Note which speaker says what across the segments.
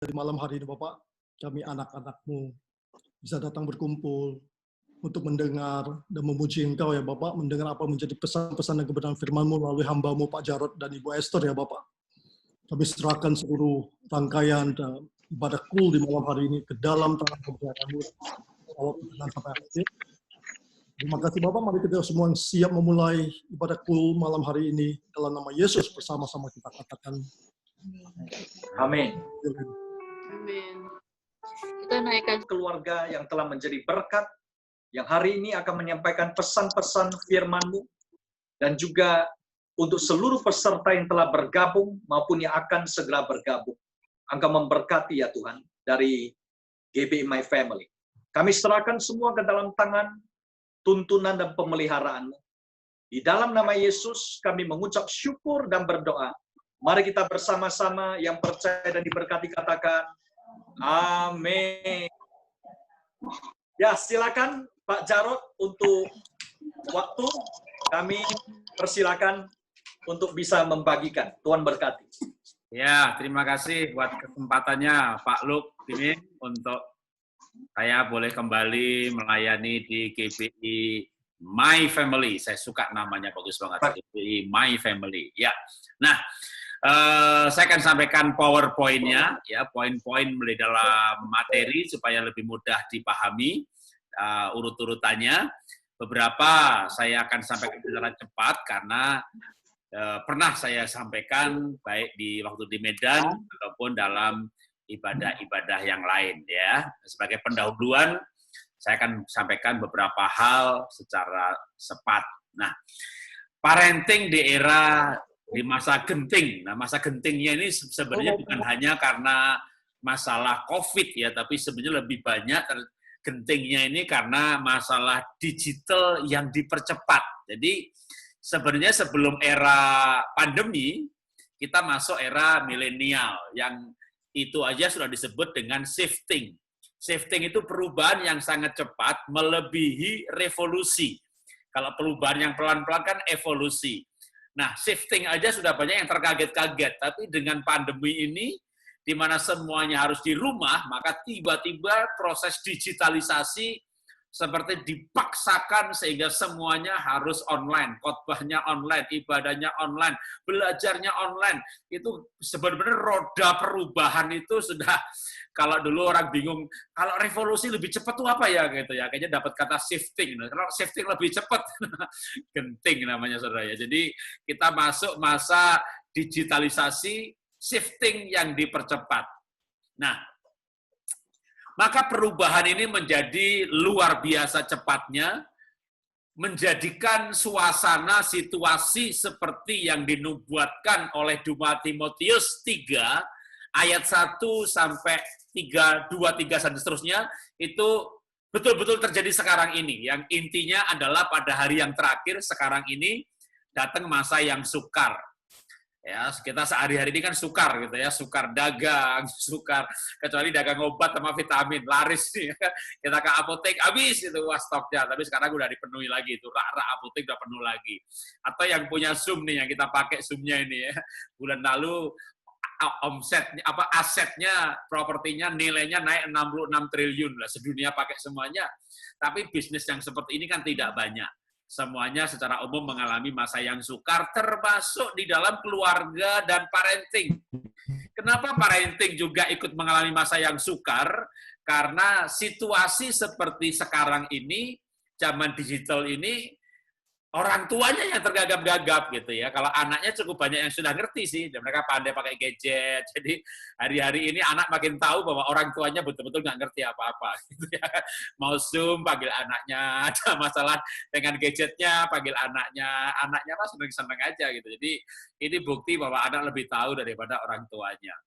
Speaker 1: Dari malam hari ini Bapak, kami anak-anak-Mu bisa datang berkumpul untuk mendengar dan memuji Engkau ya Bapak, mendengar apa menjadi pesan-pesan dan kebenaran firman-Mu melalui hamba-Mu Pak Jarod dan Ibu Esther ya Bapak. Kami serahkan seluruh rangkaian dan ibadah kul di malam hari ini ke dalam tangan kebenaran-Mu. Sampai akhir. Terima kasih Bapak, mari kita semua siap memulai ibadah kul malam hari ini dalam nama Yesus bersama-sama kita katakan.
Speaker 2: Amin.
Speaker 3: Amin. Kita naikkan
Speaker 2: Keluarga yang telah menjadi berkat, yang hari ini akan menyampaikan pesan-pesan firman-Mu, dan juga untuk seluruh peserta yang telah bergabung maupun yang akan segera bergabung. Engkau memberkati ya Tuhan, dari GBI My Family. Kami serahkan semua ke dalam tangan tuntunan dan pemeliharaan-Mu. Di dalam nama Yesus kami mengucap syukur dan berdoa. Mari kita bersama-sama yang percaya dan diberkati katakan, amin. Ya, silakan Pak Jarod untuk waktu. Kami persilakan untuk bisa membagikan. Tuhan berkati.
Speaker 4: Ya, terima kasih buat kesempatannya Pak Luk ini untuk saya boleh kembali melayani di GBI My Family. Saya suka namanya, bagus banget. GBI My Family. Ya, nah, saya akan sampaikan PowerPoint-nya, ya, poin-poin di dalam materi supaya lebih mudah dipahami urut-urutannya. Beberapa saya akan sampaikan secara cepat karena pernah saya sampaikan baik di waktu di Medan ataupun dalam ibadah-ibadah yang lain, ya. Sebagai pendahuluan, saya akan sampaikan beberapa hal secara cepat. Nah, parenting di era di masa genting. Nah, masa gentingnya ini sebenarnya bukan hanya karena masalah COVID ya, tapi sebenarnya lebih banyak gentingnya ini karena masalah digital yang dipercepat. Jadi sebenarnya sebelum era pandemi, kita masuk era milenial yang itu aja sudah disebut dengan shifting. Shifting itu perubahan yang sangat cepat melebihi revolusi. Kalau perubahan yang pelan-pelan kan evolusi. Nah, shifting aja sudah banyak yang terkaget-kaget, tapi dengan pandemi ini, di mana semuanya harus di rumah, maka tiba-tiba proses digitalisasi seperti dipaksakan sehingga semuanya harus online, khotbahnya online, ibadahnya online, belajarnya online. Itu sebenarnya roda perubahan itu sudah, kalau dulu orang bingung, kalau revolusi lebih cepat tuh apa ya gitu ya, kayaknya dapat kata shifting. Kalau shifting lebih cepat, genting namanya saudara ya. Jadi kita masuk masa digitalisasi, shifting yang dipercepat. Nah, maka perubahan ini menjadi luar biasa cepatnya, menjadikan suasana situasi seperti yang dinubuatkan oleh 2 Timotius 3, ayat 1 sampai 3, 2, 3, dan seterusnya, itu betul-betul terjadi sekarang ini. Yang intinya adalah pada hari yang terakhir, sekarang ini, datang masa yang sukar. Ya, kita sehari-hari ini kan sukar gitu ya, sukar dagang, sukar kecuali dagang obat sama vitamin laris nih. Kita ke apotek habis itu stoknya, tapi sekarang udah dipenuhi lagi itu, rak-rak apotek udah penuh lagi. Atau yang punya Zoom nih yang kita pakai Zoom-nya ini ya. Bulan lalu omsetnya asetnya, propertinya nilainya naik 66 triliun lah, sedunia pakai semuanya. Tapi bisnis yang seperti ini kan tidak banyak. Semuanya secara umum mengalami masa yang sukar, termasuk di dalam keluarga dan parenting. Kenapa parenting juga ikut mengalami masa yang sukar? Karena situasi seperti sekarang ini, zaman digital ini, orang tuanya yang tergagap-gagap gitu ya. Kalau anaknya cukup banyak yang sudah ngerti sih, dan mereka pandai pakai gadget. Jadi hari-hari ini anak makin tahu bahwa orang tuanya betul-betul nggak ngerti apa-apa. Gitu ya. Mau Zoom, panggil anaknya. Ada masalah dengan gadgetnya, panggil anaknya. Anaknya mah seneng-seneng aja gitu. Jadi ini bukti bahwa anak lebih tahu daripada orang tuanya.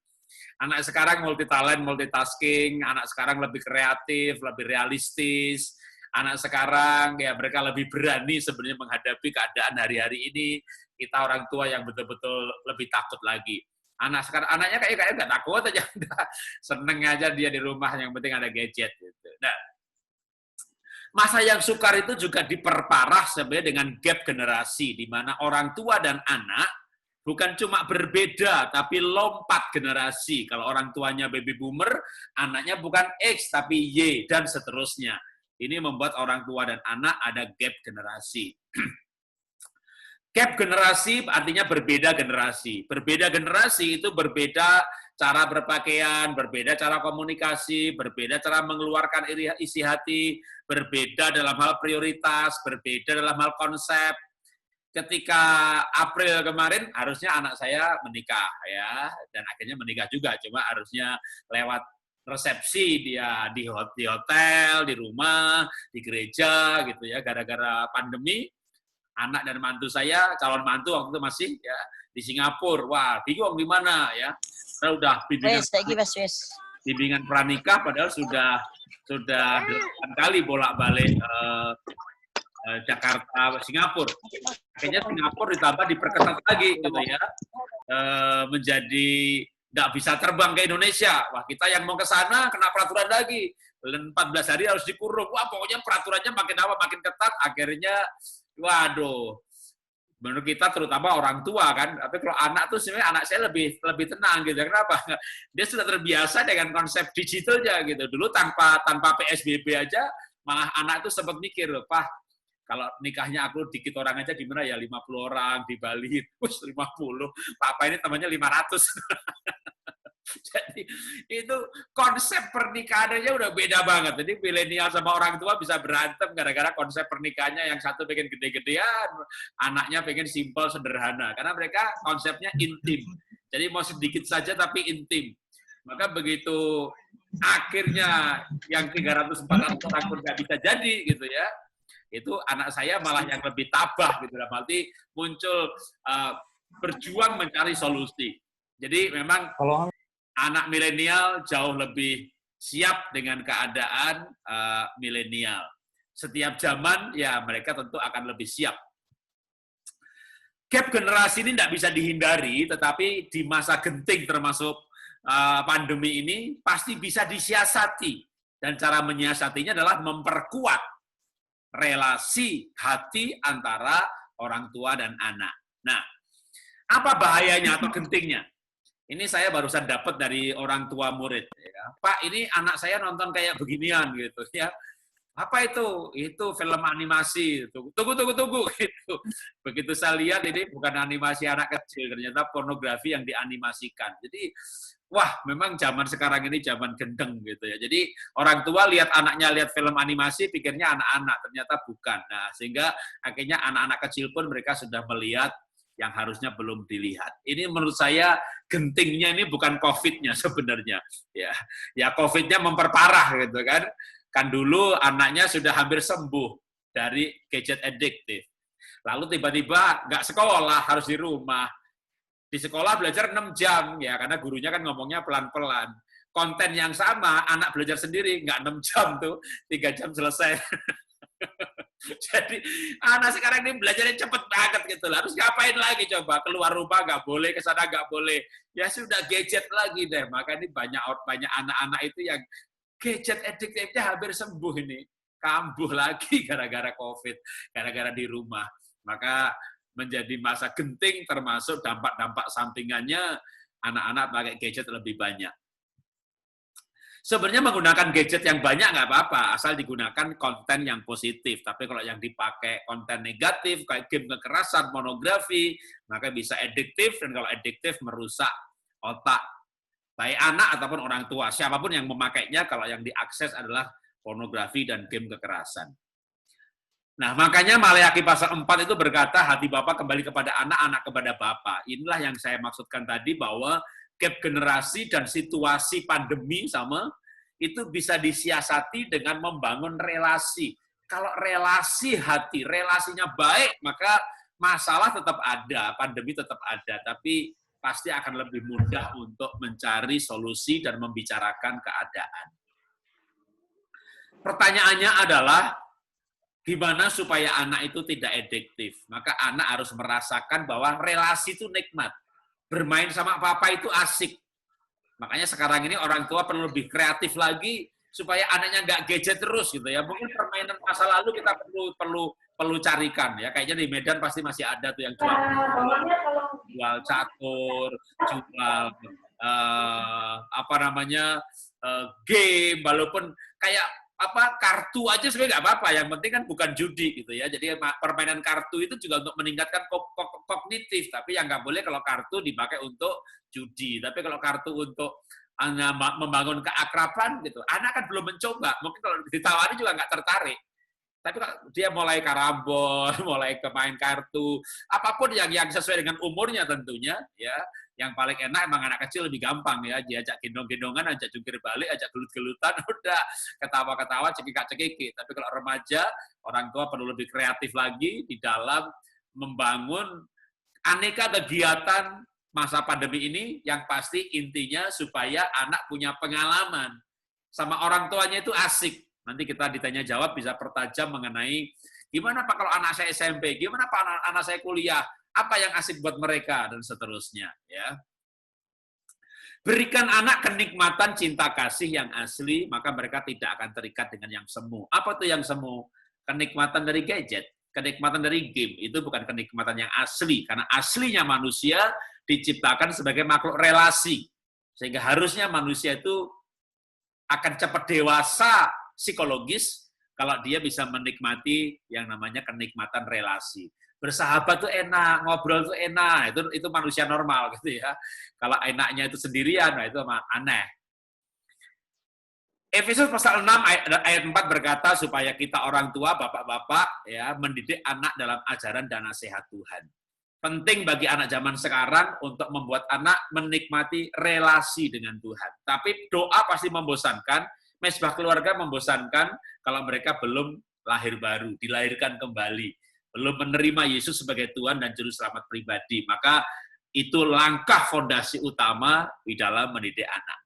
Speaker 4: Anak sekarang multi talent, multitasking. Anak sekarang lebih kreatif, lebih realistis. Anak sekarang ya mereka lebih berani sebenarnya menghadapi keadaan hari-hari ini. Kita orang tua yang betul-betul lebih takut lagi. Anak sekarang anaknya kayak nggak takut aja, seneng aja dia di rumah, yang penting ada gadget gitu. Nah, masa yang sukar itu juga diperparah sebenarnya dengan gap generasi, di mana orang tua dan anak Bukan cuma berbeda, tapi lompat generasi. Kalau orang tuanya baby boomer, anaknya bukan X, tapi Y, dan seterusnya. Ini membuat orang tua dan anak ada gap generasi. Gap generasi artinya berbeda generasi. Berbeda generasi itu berbeda cara berpakaian, berbeda cara komunikasi, berbeda cara mengeluarkan isi hati, berbeda dalam hal prioritas, berbeda dalam hal konsep. Ketika April kemarin harusnya anak saya menikah ya, dan akhirnya menikah juga, cuma harusnya lewat resepsi dia di hotel, di rumah, di gereja gitu ya. Gara-gara pandemi, anak dan mantu saya, calon mantu waktu itu masih ya di Singapura. Wah, bingung di mana ya. Saya udah bimbingan pranikah, padahal sudah 8 kali bolak-balik Jakarta, Singapura. Akhirnya Singapura ditambah diperketat lagi gitu ya, menjadi nggak bisa terbang ke Indonesia. Wah, kita yang mau ke sana kena peraturan lagi. 14 hari harus dikurung. Wah, pokoknya peraturannya makin apa makin ketat. Akhirnya, waduh, menurut kita terutama orang tua kan. Tapi kalau anak tuh sebenarnya anak saya lebih tenang gitu. Kenapa? Dia sudah terbiasa dengan konsep digitalnya gitu. Dulu tanpa PSBB aja, malah anak itu sempat mikir loh, Pak, kalau nikahnya aku dikit orang aja gimana ya, 50 orang di Bali, terus 50, Papa ini temannya 500. Jadi itu konsep pernikahannya udah beda banget. Jadi milenial sama orang tua bisa berantem gara-gara konsep pernikahannya, yang satu pengen gede-gedean, anaknya pengen simpel sederhana. Karena mereka konsepnya intim. Jadi mau sedikit saja tapi intim. Maka begitu akhirnya yang 300-400 orang pun nggak bisa jadi gitu ya, itu anak saya malah yang lebih tabah gitu, dalam arti muncul berjuang mencari solusi. Jadi memang anak milenial jauh lebih siap dengan keadaan milenial. Setiap zaman ya mereka tentu akan lebih siap. Gap generasi ini tidak bisa dihindari, tetapi di masa genting termasuk pandemi ini pasti bisa disiasati, dan cara menyiasatinya adalah memperkuat relasi hati antara orang tua dan anak. Nah, apa bahayanya atau gentingnya? Ini saya barusan dapat dari orang tua murid. Ya. Pak, ini anak saya nonton kayak beginian gitu ya. Apa itu? Itu film animasi. Tunggu. Gitu. Begitu saya lihat, ini bukan animasi anak kecil, ternyata pornografi yang dianimasikan. Jadi, wah, memang zaman sekarang ini zaman gendeng gitu ya. Jadi orang tua lihat anaknya lihat film animasi, pikirnya anak-anak, ternyata bukan. Nah, sehingga akhirnya anak-anak kecil pun mereka sudah melihat yang harusnya belum dilihat. Ini menurut saya gentingnya ini bukan COVID-nya sebenarnya. Ya COVID-nya memperparah gitu kan. Kan dulu anaknya sudah hampir sembuh dari gadget addictive. Lalu tiba-tiba nggak sekolah, harus di rumah. Di sekolah belajar 6 jam, ya karena gurunya kan ngomongnya pelan-pelan. Konten yang sama, anak belajar sendiri, nggak 6 jam tuh, 3 jam selesai. Jadi anak sekarang ini belajarnya cepet banget gitu. Harus ngapain lagi coba? Keluar rumah nggak boleh, ke sana nggak boleh. Ya sudah gadget lagi deh. Maka ini banyak anak-anak itu yang gadget addictive-nya hampir sembuh ini. Kambuh lagi gara-gara COVID, gara-gara di rumah. Maka menjadi masa genting, termasuk dampak-dampak sampingannya anak-anak pakai gadget lebih banyak. Sebenarnya menggunakan gadget yang banyak nggak apa-apa, asal digunakan konten yang positif. Tapi kalau yang dipakai konten negatif, kayak game kekerasan, pornografi, maka bisa adiktif, dan kalau adiktif merusak otak baik anak ataupun orang tua. Siapapun yang memakainya, kalau yang diakses adalah pornografi dan game kekerasan. Nah, makanya Maleakhi pasal 4 itu berkata, hati Bapa kembali kepada anak, anak kepada Bapa. Inilah yang saya maksudkan tadi, bahwa gap generasi dan situasi pandemi sama, itu bisa disiasati dengan membangun relasi. Kalau relasi hati, relasinya baik, maka masalah tetap ada, pandemi tetap ada, tapi pasti akan lebih mudah untuk mencari solusi dan membicarakan keadaan. Pertanyaannya adalah, gimana supaya anak itu tidak adiktif? Maka anak harus merasakan bahwa relasi itu nikmat. Bermain sama papa itu asik. Makanya sekarang ini orang tua perlu lebih kreatif lagi supaya anaknya nggak gadget terus gitu ya. Mungkin permainan masa lalu kita perlu carikan ya. Kayaknya di Medan pasti masih ada tuh yang jual jual catur, jual game, walaupun kayak kartu aja sebenarnya nggak apa-apa. Yang penting kan bukan judi gitu ya. Jadi permainan kartu itu juga untuk meningkatkan kognitif. Tapi yang nggak boleh kalau kartu dipakai untuk judi. Tapi kalau kartu untuk membangun keakraban gitu, anak kan belum mencoba. Mungkin kalau ditawari juga nggak tertarik. Tapi kalau dia mulai karambol, mulai ke main kartu, apapun yang sesuai dengan umurnya tentunya, ya. Yang paling enak emang anak kecil lebih gampang ya, diajak gendong-gendongan, ajak jungkir balik, ajak gelut-gelutan, udah ketawa-ketawa, cekik-cekik. Tapi kalau remaja, orang tua perlu lebih kreatif lagi di dalam membangun aneka kegiatan masa pandemi ini, yang pasti intinya supaya anak punya pengalaman. Sama orang tuanya itu asik. Nanti kita ditanya jawab bisa pertajam mengenai gimana Pak kalau anak saya SMP, gimana Pak anak saya kuliah, apa yang asik buat mereka, dan seterusnya. Ya. Berikan anak kenikmatan cinta kasih yang asli, maka mereka tidak akan terikat dengan yang semu. Apa tuh yang semu? Kenikmatan dari gadget, kenikmatan dari game, itu bukan kenikmatan yang asli, karena aslinya manusia diciptakan sebagai makhluk relasi. Sehingga harusnya manusia itu akan cepat dewasa psikologis kalau dia bisa menikmati yang namanya kenikmatan relasi. Bersahabat tuh enak, ngobrol tuh enak, itu manusia normal gitu ya. Kalau enaknya itu sendirian, nah itu aneh. Efesus pasal 6 ayat 4 berkata supaya kita orang tua, bapak-bapak ya mendidik anak dalam ajaran dan nasihat Tuhan. Penting bagi anak zaman sekarang untuk membuat anak menikmati relasi dengan Tuhan. Tapi doa pasti membosankan, mesbah keluarga membosankan kalau mereka belum lahir baru, dilahirkan kembali, belum menerima Yesus sebagai Tuhan dan Juru Selamat pribadi. Maka itu langkah fondasi utama di dalam mendidik anak.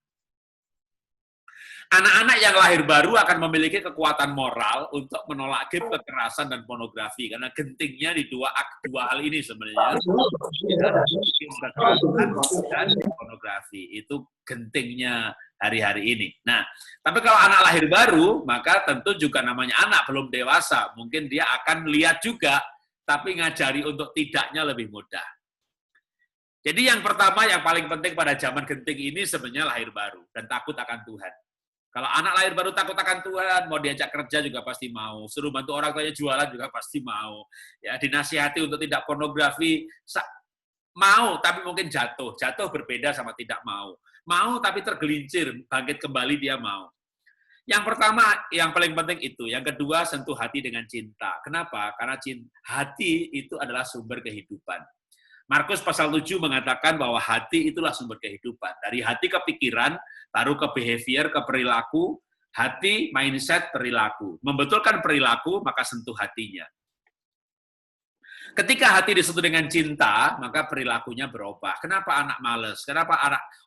Speaker 4: Anak-anak yang lahir baru akan memiliki kekuatan moral untuk menolak game, kekerasan, dan pornografi. Karena gentingnya di dua hal ini sebenarnya. Kekerasan dan pornografi. Itu gentingnya hari-hari ini. Nah, tapi kalau anak lahir baru, maka tentu juga namanya anak, belum dewasa. Mungkin dia akan lihat juga, tapi ngajari untuk tidaknya lebih mudah. Jadi yang pertama, yang paling penting pada zaman genting ini sebenarnya lahir baru dan takut akan Tuhan. Kalau anak lahir baru takut akan Tuhan, mau diajak kerja juga pasti mau, suruh bantu orang tuanya jualan juga pasti mau. Ya, dinasihati untuk tidak pornografi, mau tapi mungkin jatuh. Jatuh berbeda sama tidak mau. Mau tapi tergelincir, bangkit kembali dia mau. Yang pertama, yang paling penting itu. Yang kedua, sentuh hati dengan cinta. Kenapa? Karena hati itu adalah sumber kehidupan. Markus pasal 7 mengatakan bahwa hati itulah sumber kehidupan. Dari hati ke pikiran, baru ke behavior, ke perilaku, hati, mindset, perilaku. Membetulkan perilaku, maka sentuh hatinya. Ketika hati disentuh dengan cinta, maka perilakunya berubah. Kenapa anak males? Kenapa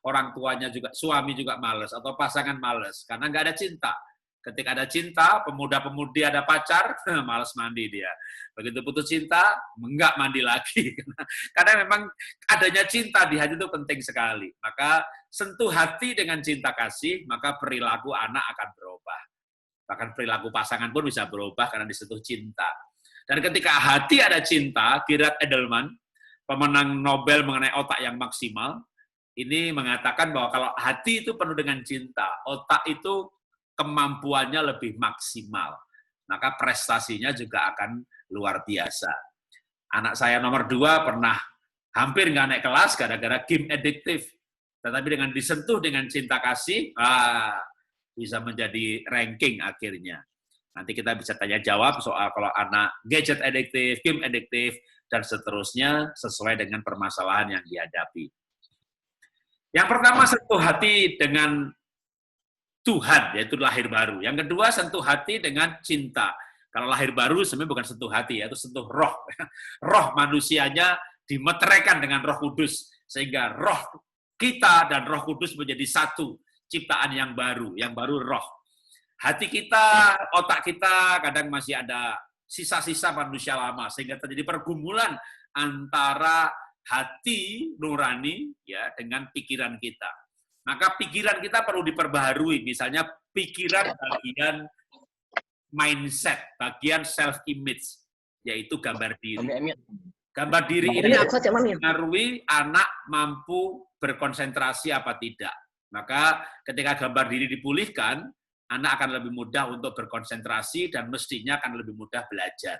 Speaker 4: orang tuanya juga, suami juga males, atau pasangan males? Karena nggak ada cinta. Ketika ada cinta, pemuda-pemudi ada pacar, malas mandi dia. Begitu putus cinta, enggak mandi lagi. Karena memang adanya cinta di hati itu penting sekali. Maka sentuh hati dengan cinta kasih, maka perilaku anak akan berubah. Bahkan perilaku pasangan pun bisa berubah karena disentuh cinta. Dan ketika hati ada cinta, Gerard Edelman, pemenang Nobel mengenai otak yang maksimal, ini mengatakan bahwa kalau hati itu penuh dengan cinta, otak itu kemampuannya lebih maksimal, maka prestasinya juga akan luar biasa. Anak saya nomor 2 pernah hampir nggak naik kelas gara-gara game adiktif, tetapi dengan disentuh dengan cinta kasih, bisa menjadi ranking akhirnya. Nanti kita bisa tanya jawab soal kalau anak gadget adiktif, game adiktif, dan seterusnya sesuai dengan permasalahan yang dihadapi. Yang pertama, sentuh hati dengan Tuhan, yaitu lahir baru. Yang kedua, sentuh hati dengan cinta. Kalau lahir baru sebenarnya bukan sentuh hati, yaitu sentuh roh. Roh manusianya dimeteraikan dengan Roh Kudus, sehingga roh kita dan Roh Kudus menjadi satu, ciptaan yang baru roh. Hati kita, otak kita kadang masih ada sisa-sisa manusia lama, sehingga terjadi pergumulan antara hati nurani ya dengan pikiran kita. Maka pikiran kita perlu diperbaharui, misalnya pikiran bagian mindset, bagian self-image, yaitu gambar diri. Gambar diri ini
Speaker 5: Ini aku cek mami.
Speaker 4: mempengaruhi anak mampu berkonsentrasi apa tidak. Maka ketika gambar diri dipulihkan, anak akan lebih mudah untuk berkonsentrasi dan mestinya akan lebih mudah belajar.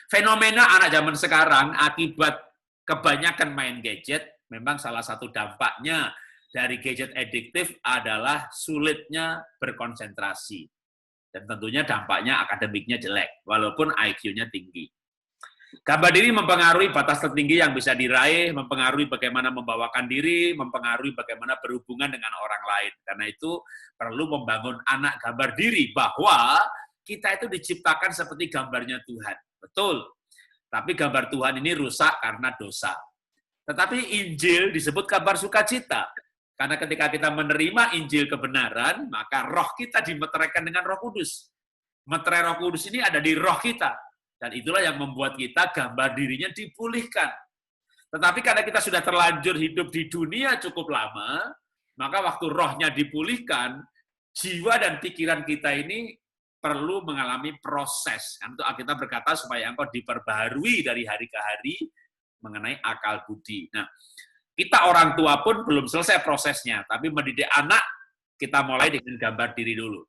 Speaker 4: Fenomena anak zaman sekarang akibat kebanyakan main gadget, memang salah satu dampaknya dari gadget adiktif adalah sulitnya berkonsentrasi. Dan tentunya dampaknya akademiknya jelek, walaupun IQ-nya tinggi. Gambar diri mempengaruhi batas tertinggi yang bisa diraih, mempengaruhi bagaimana membawakan diri, mempengaruhi bagaimana berhubungan dengan orang lain. Karena itu perlu membangun anak gambar diri, bahwa kita itu diciptakan seperti gambarnya Tuhan. Betul. Tapi gambar Tuhan ini rusak karena dosa. Tetapi Injil disebut kabar sukacita. Karena ketika kita menerima Injil kebenaran, maka roh kita dimeteraikan dengan Roh Kudus. Meterai Roh Kudus ini ada di roh kita. Dan itulah yang membuat kita gambar dirinya dipulihkan. Tetapi karena kita sudah terlanjur hidup di dunia cukup lama, maka waktu rohnya dipulihkan, jiwa dan pikiran kita ini perlu mengalami proses. Untuk Alkitab berkata supaya engkau diperbaharui dari hari ke hari mengenai akal budi. Nah, kita orang tua pun belum selesai prosesnya, tapi mendidik anak kita mulai dengan gambar diri dulu.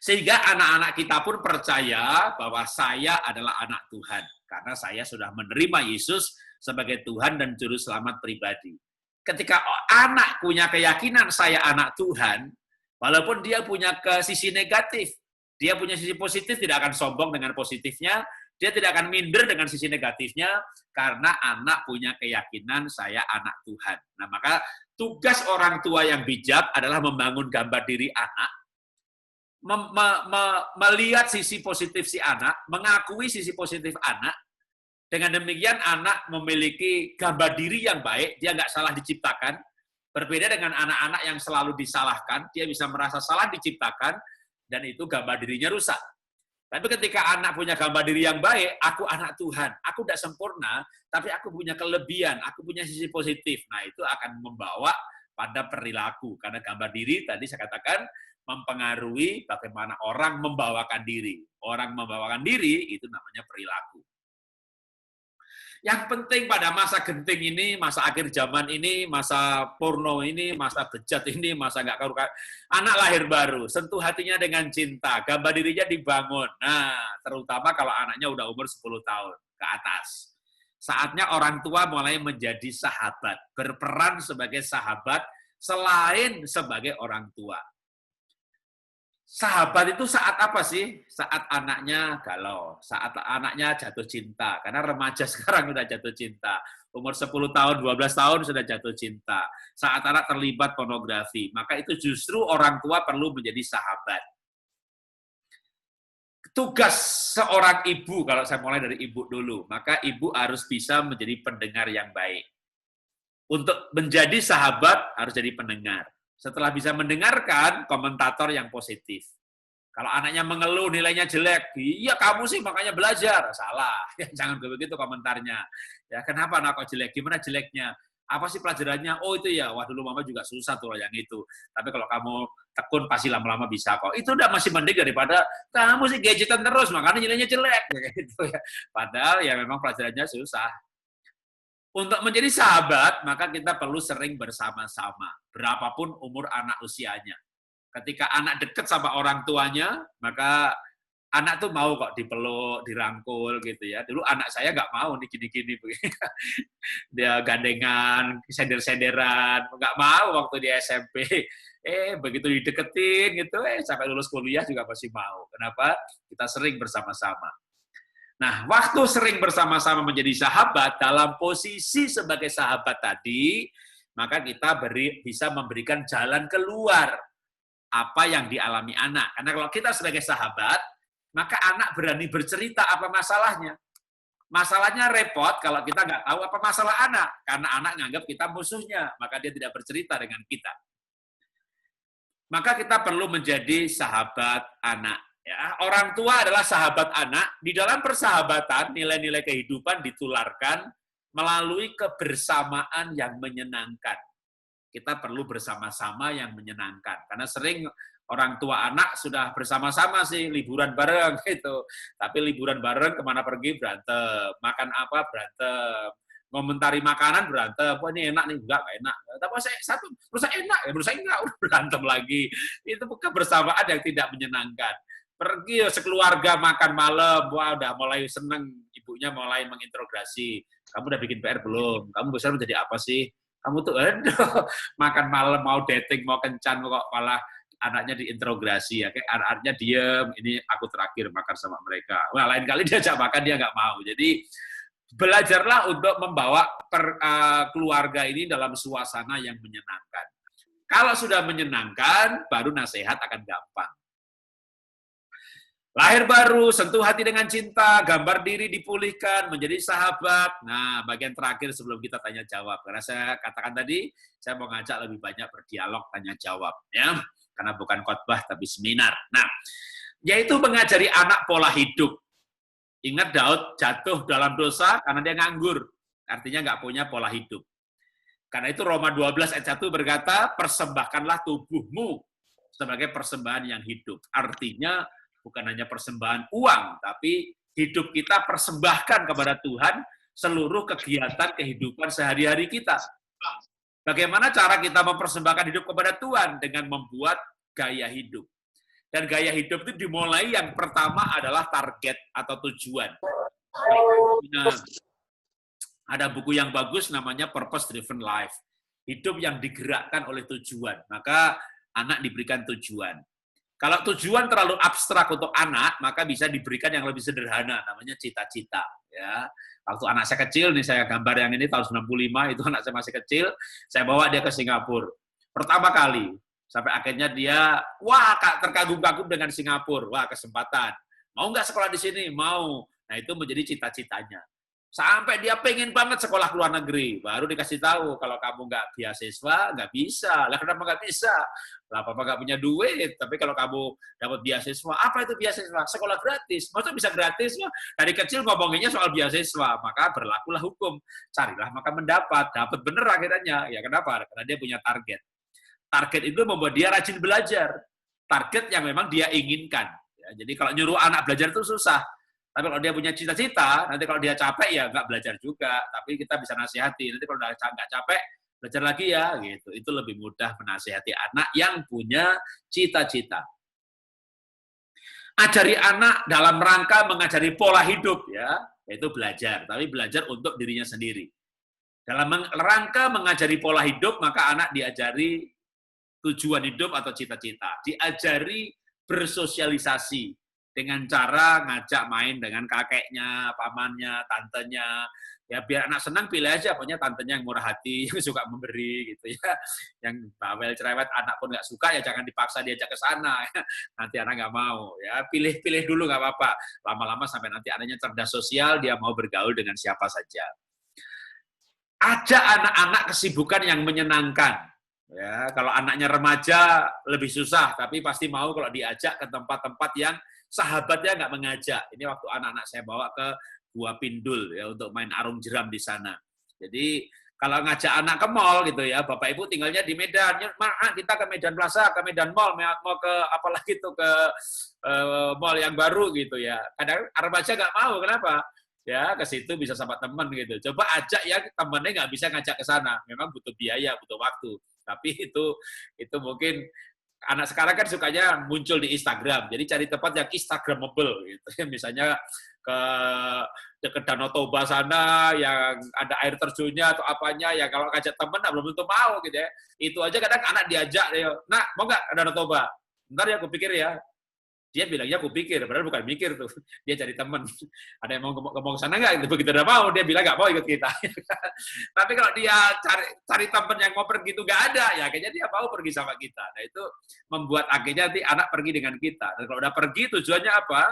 Speaker 4: Sehingga anak-anak kita pun percaya bahwa saya adalah anak Tuhan. Karena saya sudah menerima Yesus sebagai Tuhan dan Juru Selamat pribadi. Ketika anak punya keyakinan saya anak Tuhan, walaupun dia punya ke sisi negatif, dia punya sisi positif, tidak akan sombong dengan positifnya, dia tidak akan minder dengan sisi negatifnya, karena anak punya keyakinan saya anak Tuhan. Nah, maka tugas orang tua yang bijak adalah membangun gambar diri anak, melihat sisi positif si anak, mengakui sisi positif anak. Dengan demikian anak memiliki gambar diri yang baik, dia nggak salah diciptakan. Berbeda dengan anak-anak yang selalu disalahkan, dia bisa merasa salah diciptakan, dan itu gambar dirinya rusak. Tapi ketika anak punya gambar diri yang baik, aku anak Tuhan, aku tidak sempurna, tapi aku punya kelebihan, aku punya sisi positif. Nah, itu akan membawa pada perilaku. Karena gambar diri, tadi saya katakan, mempengaruhi bagaimana orang membawakan diri. Orang membawakan diri, itu namanya perilaku. Yang penting pada masa genting ini, masa akhir zaman ini, masa porno ini, masa bejat ini, masa nggak karuan, anak lahir baru, sentuh hatinya dengan cinta, gambar dirinya dibangun. Nah, terutama kalau anaknya udah umur 10 tahun ke atas. Saatnya orang tua mulai menjadi sahabat, berperan sebagai sahabat selain sebagai orang tua. Sahabat itu saat apa sih? Saat anaknya galau, saat anaknya jatuh cinta. Karena remaja sekarang sudah jatuh cinta. Umur 10 tahun, 12 tahun sudah jatuh cinta. Saat anak terlibat pornografi. Maka itu justru orang tua perlu menjadi sahabat. Tugas seorang ibu, kalau saya mulai dari ibu dulu, maka ibu harus bisa menjadi pendengar yang baik. Untuk menjadi sahabat, harus jadi pendengar. Setelah bisa mendengarkan, komentator yang positif. Kalau anaknya mengeluh nilainya jelek, iya kamu sih makanya belajar. Salah, ya, jangan begitu komentarnya. Ya, kenapa anak kok jelek? Gimana jeleknya? Apa sih pelajarannya? Oh itu ya, wah dulu mama juga susah tuh yang itu. Tapi kalau kamu tekun pasti lama-lama bisa kok. Itu udah masih mending daripada kamu sih gadgetan terus, makanya nilainya jelek. Gitu ya. Padahal ya memang pelajarannya susah. Untuk menjadi sahabat, maka kita perlu sering bersama-sama, berapapun umur anak usianya. Ketika anak dekat sama orang tuanya, maka anak tuh mau kok dipeluk, dirangkul gitu ya. Dulu anak saya nggak mau nih gini-gini. Dia gandengan, sender-senderan, nggak mau waktu di SMP. Begitu dideketin gitu, sampai lulus kuliah juga masih mau. Kenapa? Kita sering bersama-sama. Nah, waktu sering bersama-sama menjadi sahabat, dalam posisi sebagai sahabat tadi, maka kita bisa memberikan jalan keluar apa yang dialami anak. Karena kalau kita sebagai sahabat, maka anak berani bercerita apa masalahnya. Masalahnya repot kalau kita nggak tahu apa masalah anak. Karena anak nganggap kita musuhnya, maka dia tidak bercerita dengan kita. Maka kita perlu menjadi sahabat anak. Ya, orang tua adalah sahabat anak. Di dalam persahabatan, nilai-nilai kehidupan ditularkan melalui kebersamaan yang menyenangkan. Kita perlu bersama-sama yang menyenangkan. Karena sering orang tua anak sudah bersama-sama sih, liburan bareng gitu. Tapi liburan bareng kemana pergi berantem, makan apa berantem, ngomentari makanan berantem, wah ini enak nih, enggak enak. Tapi saya satu, menurut saya enak, ya menurut saya enggak, udah berantem lagi. Itu bukan kebersamaan yang tidak menyenangkan. Pergi sekeluarga makan malam, wah udah mulai seneng, ibunya mulai menginterogasi. Kamu udah bikin PR belum? Kamu besar menjadi apa sih? Kamu tuh, aduh, makan malam mau dating, mau kencan, kok malah anaknya diinterogasi ya, kayak anak-anaknya diem, ini aku terakhir makan sama mereka. Wah, lain kali diajak makan dia nggak mau. Jadi belajarlah untuk membawa keluarga ini dalam suasana yang menyenangkan. Kalau sudah menyenangkan, baru nasihat akan gampang. Lahir baru, sentuh hati dengan cinta, gambar diri dipulihkan, menjadi sahabat. Nah, bagian terakhir sebelum kita tanya jawab. Karena saya katakan tadi, saya mau ngajak lebih banyak berdialog, tanya jawab. Ya, karena bukan khotbah, tapi seminar. Nah, yaitu mengajari anak pola hidup. Ingat Daud jatuh dalam dosa karena dia nganggur. Artinya nggak punya pola hidup. Karena itu Roma 12 ayat 1 berkata, persembahkanlah tubuhmu sebagai persembahan yang hidup. Artinya, bukan hanya persembahan uang, tapi hidup kita persembahkan kepada Tuhan seluruh kegiatan kehidupan sehari-hari kita. Bagaimana cara kita mempersembahkan hidup kepada Tuhan? Dengan membuat gaya hidup. Dan gaya hidup itu dimulai yang pertama adalah target atau tujuan. Ada buku yang bagus namanya Purpose Driven Life. Hidup yang digerakkan oleh tujuan. Maka anak diberikan tujuan. Kalau tujuan terlalu abstrak untuk anak, maka bisa diberikan yang lebih sederhana, namanya cita-cita. Ya, waktu anak saya kecil, nih saya gambar yang ini tahun 95, itu anak saya masih kecil, saya bawa dia ke Singapura. Pertama kali, sampai akhirnya dia, wah terkagum-kagum dengan Singapura, wah kesempatan. Mau nggak sekolah di sini? Mau. Nah itu menjadi cita-citanya. Sampai dia pengen banget sekolah ke luar negeri. Baru dikasih tahu, kalau kamu nggak beasiswa, nggak bisa. Lah kenapa nggak bisa? Lah papa nggak punya duit. Tapi kalau kamu dapat beasiswa, apa itu beasiswa? Sekolah gratis. Maksudnya bisa gratis? Dari kecil ngomonginnya soal beasiswa. Maka berlakulah hukum. Carilah maka mendapat. Dapat bener akhirnya. Ya kenapa? Karena dia punya target. Target itu membuat dia rajin belajar. Target yang memang dia inginkan. Ya, jadi kalau nyuruh anak belajar itu susah. Tapi kalau dia punya cita-cita, nanti kalau dia capek ya nggak belajar juga. Tapi kita bisa nasihati. Nanti kalau udah nggak capek, belajar lagi ya. Gitu. Itu lebih mudah menasihati anak yang punya cita-cita. Ajari anak dalam rangka mengajari pola hidup, ya, yaitu belajar. Tapi belajar untuk dirinya sendiri. Dalam rangka mengajari pola hidup, maka anak diajari tujuan hidup atau cita-cita. Diajari bersosialisasi. Dengan cara ngajak main dengan kakeknya, pamannya, tantenya. Ya biar anak senang pilih aja, pokoknya tantenya yang murah hati, yang suka memberi gitu ya. Yang bawel cerewet anak pun nggak suka ya jangan dipaksa diajak ke sana. Ya. Nanti anak nggak mau. Ya pilih-pilih dulu nggak apa-apa. Lama-lama sampai nanti anaknya cerdas sosial, dia mau bergaul dengan siapa saja. Ajak anak-anak kesibukan yang menyenangkan. Ya, kalau anaknya remaja lebih susah, tapi pasti mau kalau diajak ke tempat-tempat yang sahabatnya nggak mengajak. Ini waktu anak-anak saya bawa ke Gua Pindul ya untuk main arung jeram di sana. Jadi kalau ngajak anak ke mall gitu ya, Bapak Ibu tinggalnya di Medan, kita ke Medan Plaza, ke Medan Mall, mau ke apalagi itu ke mall yang baru gitu ya. Kadang remaja nggak mau, kenapa? Ya ke situ bisa sama teman gitu. Coba ajak ya temennya nggak bisa ngajak ke sana. Memang butuh biaya, butuh waktu. Tapi itu mungkin anak sekarang kan sukanya muncul di Instagram, jadi cari tempat yang Instagramable, gitu. Misalnya ke dekat Danau Toba sana, yang ada air terjunnya atau apanya, ya kalau ngajak temen, belum tentu mau, gitu ya. Itu aja kadang anak diajak, nak mau nggak ke Danau Toba? Bentar ya, aku pikir ya. Dia bilangnya aku pikir, padahal bukan mikir tuh. Dia cari teman. Ada yang mau ngomong sana nggak? Begitu udah mau, dia bilang nggak mau ikut kita. Tapi kalau dia cari teman yang mau pergi itu nggak ada, ya kayaknya dia mau pergi sama kita. Nah itu membuat akhirnya nanti anak pergi dengan kita. Dan kalau udah pergi tujuannya apa?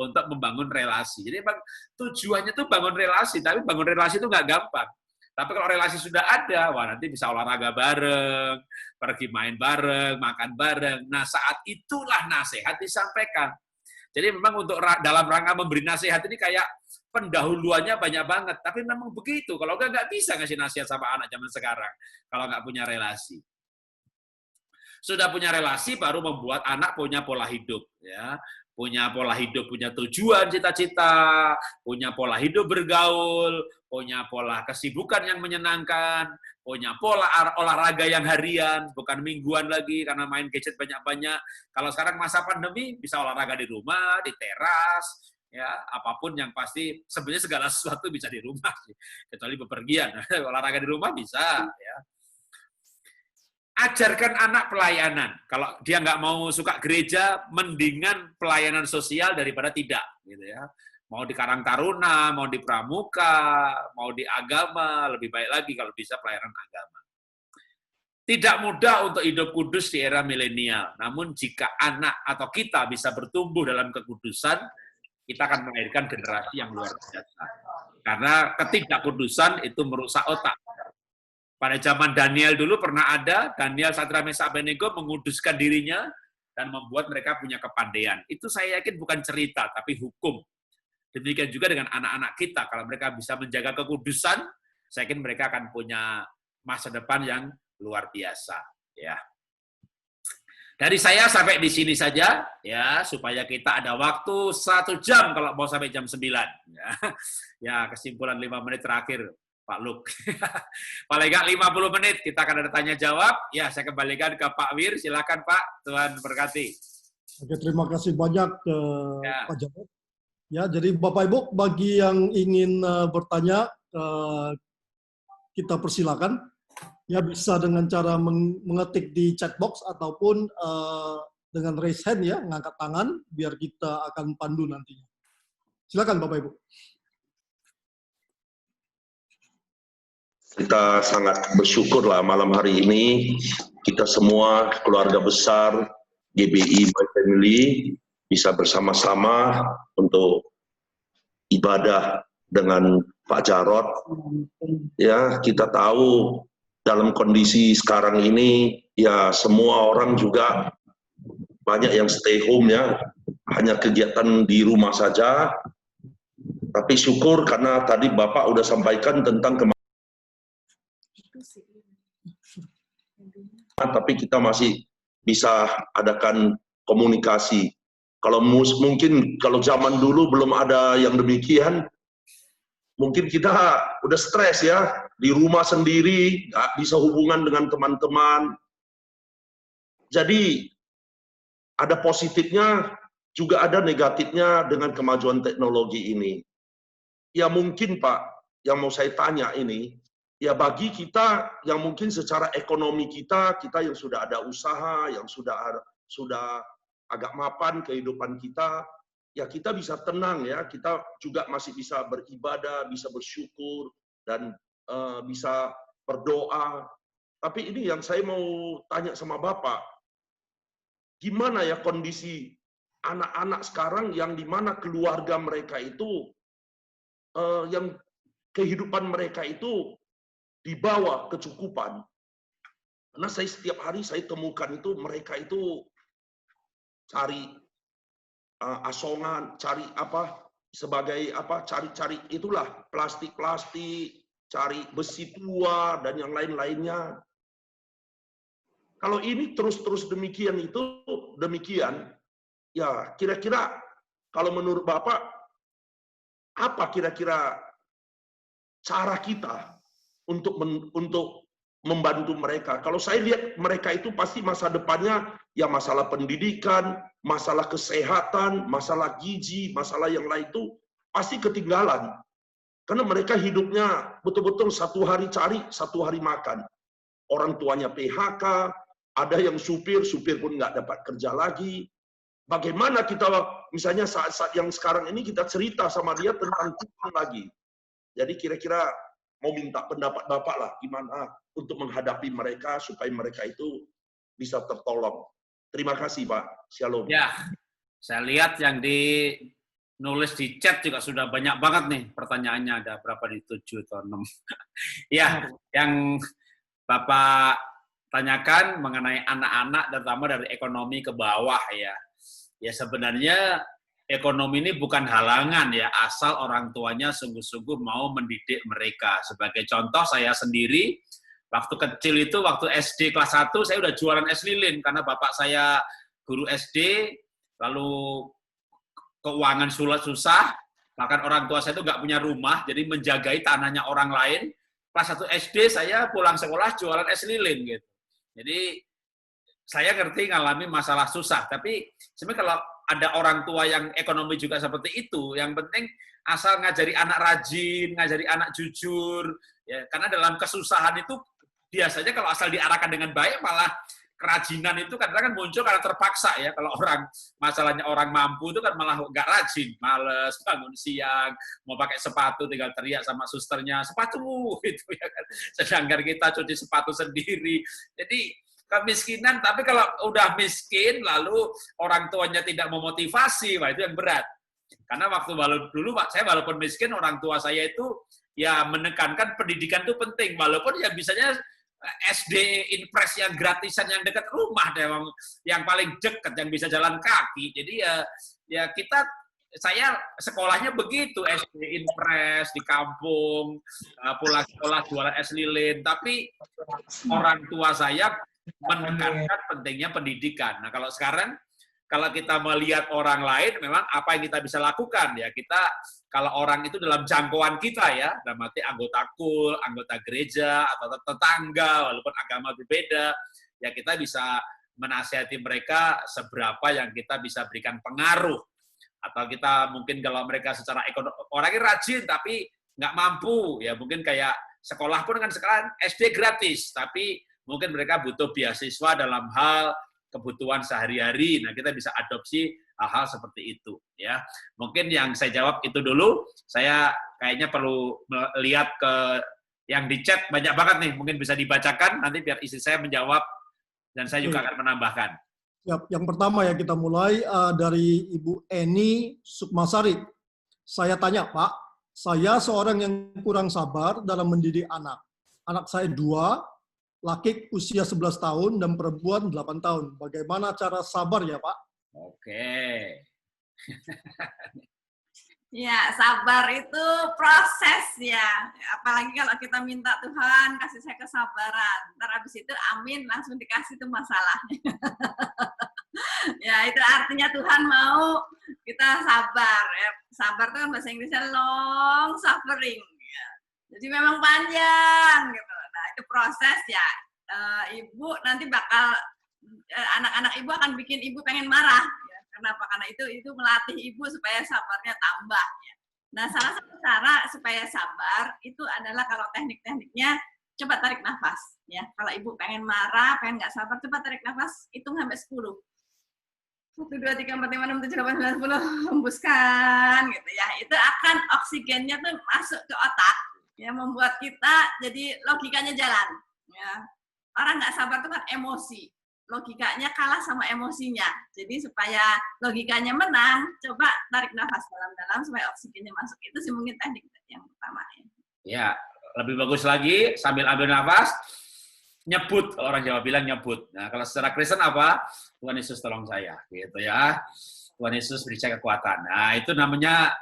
Speaker 4: Untuk membangun relasi. Jadi tujuannya tuh bangun relasi, tapi bangun relasi itu nggak gampang. Tapi kalau relasi sudah ada, wah nanti bisa olahraga bareng, pergi main bareng, makan bareng. Nah saat itulah nasihat disampaikan. Jadi memang untuk dalam rangka memberi nasihat ini kayak pendahuluannya banyak banget. Tapi memang begitu. Kalau nggak bisa ngasih nasihat sama anak zaman sekarang. Kalau nggak punya relasi. Sudah punya relasi, baru membuat anak punya pola hidup. Ya. Punya pola hidup, punya tujuan, cita-cita, punya pola hidup bergaul, punya pola kesibukan yang menyenangkan, punya pola olahraga yang harian, bukan mingguan lagi karena main gadget banyak-banyak. Kalau sekarang masa pandemi, bisa olahraga di rumah, di teras, ya apapun yang pasti, sebenarnya segala sesuatu bisa di rumah, kecuali bepergian. Olahraga di rumah bisa, ya. Ajarkan anak pelayanan. Kalau dia nggak mau suka gereja, mendingan pelayanan sosial daripada tidak, gitu ya. Mau di Karang Taruna, mau di Pramuka, mau di agama, lebih baik lagi kalau bisa pelayanan agama. Tidak mudah untuk hidup kudus di era milenial. Namun jika anak atau kita bisa bertumbuh dalam kekudusan, kita akan melahirkan generasi yang luar biasa. Karena ketidakkudusan itu merusak otak. Pada zaman Daniel dulu pernah ada, Daniel, Sadrak, Mesak, Abednego menguduskan dirinya dan membuat mereka punya kepandaian. Itu saya yakin bukan cerita, tapi hukum. Demikian juga dengan anak-anak kita, kalau mereka bisa menjaga kekudusan, saya yakin mereka akan punya masa depan yang luar biasa. Ya. Dari saya sampai di sini saja, ya, supaya kita ada waktu 1 jam kalau mau sampai jam 9. Ya, kesimpulan 5 menit terakhir. Pak Luk. Paling nggak 50 menit, kita akan ada tanya-jawab. Ya, saya kembalikan ke Pak Wir. Silakan Pak, Tuhan berkati.
Speaker 1: Oke, terima kasih banyak Pak Jarod. Ya, jadi Bapak Ibu, bagi yang ingin bertanya, kita persilakan. Ya, bisa dengan cara mengetik di chat box ataupun dengan raise hand ya, ngangkat tangan, biar kita akan pandu nantinya. Silakan Bapak Ibu.
Speaker 5: Kita sangat bersyukurlah malam hari ini kita semua keluarga besar GBI My Family bisa bersama-sama untuk ibadah dengan Pak Jarod. Ya, kita tahu dalam kondisi sekarang ini ya semua orang juga banyak yang stay home ya, hanya kegiatan di rumah saja. Tapi syukur karena tadi Bapak udah sampaikan tentang tapi kita masih bisa adakan komunikasi. Kalau mungkin kalau zaman dulu belum ada yang demikian, mungkin kita udah stres ya, di rumah sendiri, nggak bisa hubungan dengan teman-teman. Jadi ada positifnya, juga ada negatifnya dengan kemajuan teknologi ini. Ya mungkin Pak, yang mau saya tanya ini, ya bagi kita yang mungkin secara ekonomi kita yang sudah ada usaha, yang sudah agak mapan kehidupan kita, ya kita bisa tenang ya, kita juga masih bisa beribadah, bisa bersyukur, dan bisa berdoa. Tapi ini yang saya mau tanya sama Bapak, gimana ya kondisi anak-anak sekarang yang dimana keluarga mereka itu, yang kehidupan mereka itu di bawah kecukupan. Karena saya setiap hari saya temukan itu mereka itu cari asongan, cari apa sebagai apa, cari itulah plastik, cari besi tua dan yang lain-lainnya. Kalau ini terus demikian ya kira-kira kalau menurut Bapak apa kira-kira cara kita untuk membantu mereka? Kalau saya lihat mereka itu pasti masa depannya ya masalah pendidikan, masalah kesehatan, masalah gizi, masalah yang lain itu pasti ketinggalan. Karena mereka hidupnya betul-betul 1 hari cari, 1 hari makan. Orang tuanya PHK, ada yang supir pun nggak dapat kerja lagi. Bagaimana kita misalnya saat yang sekarang ini kita cerita sama dia tentang Tuhan lagi. Jadi kira-kira mau minta pendapat Bapak lah, gimana untuk menghadapi mereka supaya mereka itu bisa tertolong. Terima kasih Pak. Shalom.
Speaker 4: Ya, saya lihat yang nulis di chat juga sudah banyak banget nih pertanyaannya, ada berapa di 7 atau 6. Ya, yang Bapak tanyakan mengenai anak-anak, terutama dari ekonomi ke bawah ya. Ya sebenarnya ekonomi ini bukan halangan ya, asal orang tuanya sungguh-sungguh mau mendidik mereka. Sebagai contoh, saya sendiri Waktu kecil itu, waktu SD kelas 1, saya udah jualan es lilin, karena bapak saya guru SD, lalu keuangan susah, bahkan orang tua saya itu nggak punya rumah, jadi menjagai tanahnya orang lain. Kelas 1 SD saya pulang sekolah jualan es lilin gitu. Jadi saya ngerti ngalami masalah susah, tapi sebenarnya kalau ada orang tua yang ekonomi juga seperti itu, yang penting asal ngajari anak rajin, ngajari anak jujur, ya, karena dalam kesusahan itu biasanya kalau asal diarahkan dengan baik, malah kerajinan itu kadang-kadang kan muncul karena terpaksa ya. Kalau masalahnya orang mampu itu kan malah nggak rajin, males, bangun siang, mau pakai sepatu tinggal teriak sama susternya, sepatumu, gitu ya kan. Sedangkan kita cuci sepatu sendiri. Jadi kemiskinan, tapi kalau udah miskin, lalu orang tuanya tidak memotivasi, wah itu yang berat. Karena waktu dulu Pak, saya walaupun miskin, orang tua saya itu ya menekankan pendidikan itu penting, walaupun ya bisanya SD Impres yang gratisan yang dekat rumah, yang paling dekat, yang bisa jalan kaki. Jadi ya saya sekolahnya begitu, SD Impres di kampung, pulang sekolah jualan es lilin, tapi orang tua saya menekankan pentingnya pendidikan. Nah, kalau sekarang kalau kita melihat orang lain, memang apa yang kita bisa lakukan ya, kita kalau orang itu dalam jangkauan kita ya, dalam arti anggota KUL, anggota gereja atau tetangga walaupun agama berbeda, ya kita bisa menasihati mereka seberapa yang kita bisa berikan pengaruh. Atau kita mungkin kalau mereka secara ekonomi orangnya rajin tapi nggak mampu, ya mungkin kayak sekolah pun kan sekarang SD gratis, tapi mungkin mereka butuh beasiswa dalam hal kebutuhan sehari-hari. Nah, kita bisa adopsi hal-hal seperti itu ya. Mungkin yang saya jawab itu dulu. Saya kayaknya perlu melihat ke yang di chat, banyak banget nih, mungkin bisa dibacakan nanti biar istri saya menjawab dan saya juga akan menambahkan.
Speaker 1: Yang pertama ya kita mulai dari Ibu Eni Sukmasari. Saya tanya, Pak, saya seorang yang kurang sabar dalam mendidik anak. Anak saya 2, laki usia 11 tahun dan perempuan 8 tahun. Bagaimana cara sabar ya, Pak?
Speaker 4: Oke.
Speaker 6: Ya, sabar itu proses ya. Apalagi kalau kita minta Tuhan kasih saya kesabaran. Ntar habis itu amin langsung dikasih tuh masalahnya. Ya, itu artinya Tuhan mau kita sabar. Ya. Sabar itu kan bahasa Inggrisnya long suffering. Ya. Jadi memang panjang gitu. Nah, itu proses ya. Ibu nanti bakal anak-anak ibu akan bikin ibu pengen marah. Ya. Kenapa? Karena itu melatih ibu supaya sabarnya tambah. Ya. Nah, salah satu cara supaya sabar itu adalah kalau teknik-tekniknya coba tarik nafas. Ya, kalau ibu pengen marah, pengen nggak sabar, coba tarik nafas, hitung sampai 10. 1, 2, 3, 4, 5, 6, 7, 8, 9, 10, hembuskan gitu ya. Itu akan oksigennya tuh masuk ke otak, ya membuat kita jadi logikanya jalan. Ya. Orang nggak sabar itu kan emosi, logikanya kalah sama emosinya. Jadi supaya logikanya menang, coba tarik nafas dalam-dalam supaya oksigennya masuk. Itu sih mungkin teknik yang pertama.
Speaker 4: Ya, lebih bagus lagi sambil ambil nafas, nyebut, kalau orang Jawa bilang nyebut. Nah, kalau secara Kristen apa? Tuhan Yesus tolong saya, gitu ya. Tuhan Yesus beri saya kekuatan. Nah, itu namanya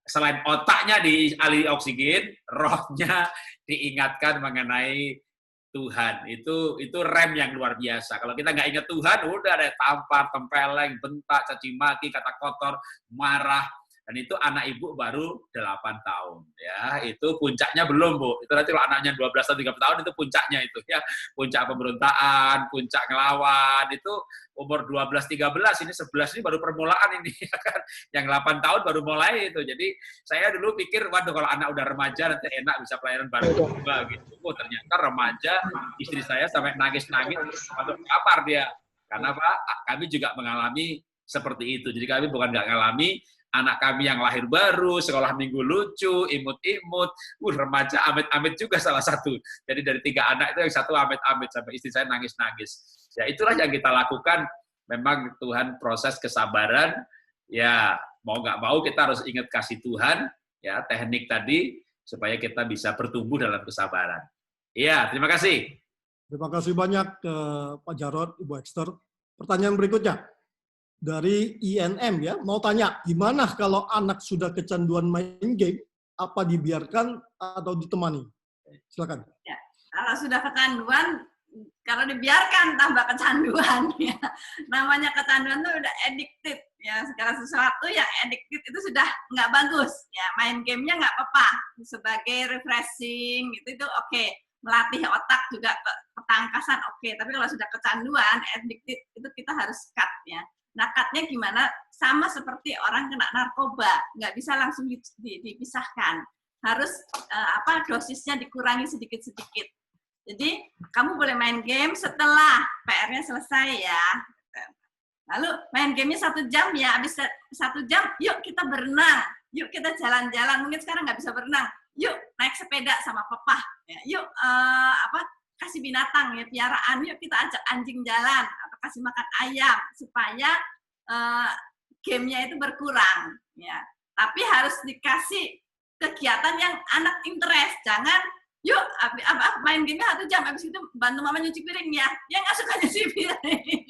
Speaker 4: selain otaknya dialiri oksigen, rohnya diingatkan mengenai Tuhan. Itu rem yang luar biasa. Kalau kita nggak ingat Tuhan, udah ada tampar, tempeleng, bentak, caci maki, kata kotor, marah. Dan itu anak ibu baru 8 tahun. Ya, itu puncaknya belum, Bu. Itu nanti kalau anaknya 12 atau 13 tahun, itu puncaknya itu. Ya, puncak pemberontakan, puncak ngelawan, itu umur 12-13, ini 11 ini baru permulaan ini. Yang 8 tahun baru mulai itu. Jadi, saya dulu pikir, waduh kalau anak udah remaja, nanti enak bisa pelayanan bareng juga. Gitu. Oh, ternyata remaja, istri saya sampai nangis-nangis, masuk kamar dia. Karena Pak, kami juga mengalami seperti itu. Jadi kami bukan nggak ngalami, anak kami yang lahir baru, sekolah minggu lucu, imut-imut, remaja amit-amit juga salah satu. Jadi dari 3 anak itu yang satu amit-amit, sampai istri saya nangis-nangis. Ya itulah yang kita lakukan, memang Tuhan proses kesabaran, ya mau nggak mau kita harus ingat kasih Tuhan, ya teknik tadi, supaya kita bisa bertumbuh dalam kesabaran. Iya, terima kasih.
Speaker 1: Terima kasih banyak Pak Jarod, Ibu Ekster. Pertanyaan berikutnya. Dari INM ya, mau tanya, gimana kalau anak sudah kecanduan main game, apa dibiarkan atau ditemani? Silakan.
Speaker 6: Ya. Kalau sudah kecanduan, kalau dibiarkan tambah kecanduan ya. Namanya kecanduan tuh udah addicted ya, segala sesuatu yang addicted itu sudah nggak bagus ya. Main gamenya nggak apa-apa sebagai refreshing itu oke. Melatih otak juga ketangkasan oke. Tapi kalau sudah kecanduan addicted itu kita harus cut ya. Nah, cut-nya gimana? Sama seperti orang kena narkoba, nggak bisa langsung dipisahkan. Harus dosisnya dikurangi sedikit-sedikit. Jadi, kamu boleh main game setelah PR-nya selesai ya. Lalu main gamenya 1 jam ya, habis 1 jam, yuk kita berenang, yuk kita jalan-jalan. Mungkin sekarang nggak bisa berenang, yuk naik sepeda sama papa, ya. Yuk kasih binatang ya, piaraan, yuk kita ajak anjing jalan, atau kasih makan ayam, supaya gamenya itu berkurang. Ya. Tapi harus dikasih kegiatan yang anak interest, jangan yuk, main gamenya 1 jam, habis itu bantu mama nyuci piring ya. Yang nggak suka nyuci piring.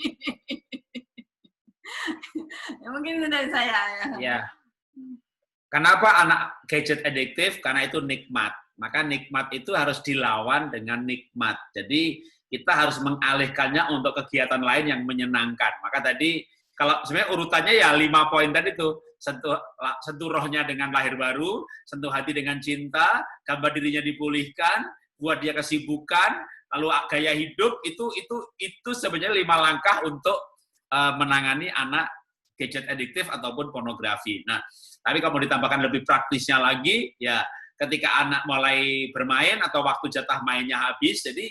Speaker 6: Ya, mungkin itu dari saya.
Speaker 4: Ya. Kenapa anak gadget adiktif? Karena itu nikmat. Maka nikmat itu harus dilawan dengan nikmat. Jadi kita harus mengalihkannya untuk kegiatan lain yang menyenangkan. Maka tadi, kalau sebenarnya urutannya ya 5 poin tadi itu. Sentuh rohnya dengan lahir baru, sentuh hati dengan cinta, gambar dirinya dipulihkan, buat dia kesibukan, lalu gaya hidup itu sebenarnya 5 langkah untuk menangani anak gadget adiktif ataupun pornografi. Nah, tapi kalau mau ditambahkan lebih praktisnya lagi, ya ketika anak mulai bermain atau waktu jatah mainnya habis, jadi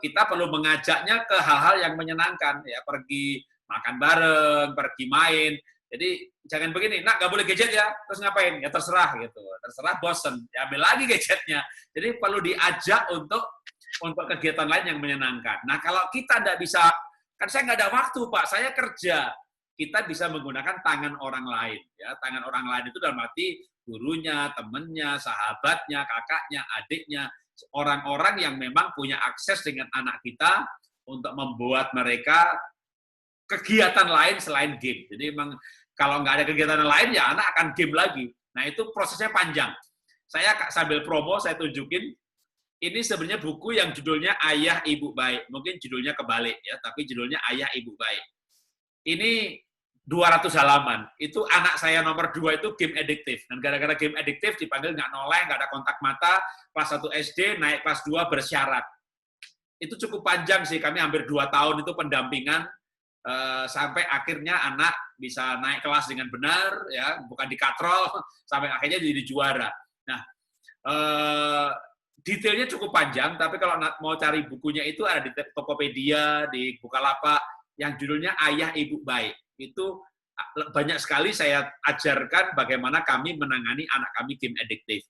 Speaker 4: kita perlu mengajaknya ke hal-hal yang menyenangkan, ya pergi makan bareng, pergi main. Jadi jangan begini, nak nggak boleh gadget ya, terus ngapain? Ya terserah gitu, terserah bosen, ya ambil lagi gadgetnya. Jadi perlu diajak untuk kegiatan lain yang menyenangkan. Nah kalau kita nggak bisa, kan saya nggak ada waktu Pak, saya kerja. Kita bisa menggunakan tangan orang lain. Ya, tangan orang lain itu dalam arti gurunya, temannya, sahabatnya, kakaknya, adiknya, orang-orang yang memang punya akses dengan anak kita untuk membuat mereka kegiatan lain selain game. Jadi memang kalau nggak ada kegiatan lain, ya anak akan game lagi. Nah, itu prosesnya panjang. Saya sambil promo, saya tunjukin, ini sebenarnya buku yang judulnya Ayah Ibu Baik. Mungkin judulnya kebalik, ya, tapi judulnya Ayah Ibu Baik. Ini 200 halaman. Itu anak saya nomor 2 itu game adiktif. Dan gara-gara game adiktif dipanggil nggak noleh, nggak ada kontak mata, kelas 1 SD, naik kelas 2 bersyarat. Itu cukup panjang sih, kami hampir 2 tahun itu pendampingan, sampai akhirnya anak bisa naik kelas dengan benar, ya, bukan dikatrol, sampai akhirnya jadi juara. Nah, detailnya cukup panjang, tapi kalau mau cari bukunya itu ada di Tokopedia, di Bukalapak, yang judulnya Ayah Ibu Baik. Itu banyak sekali saya ajarkan bagaimana kami menangani anak kami game adiktif.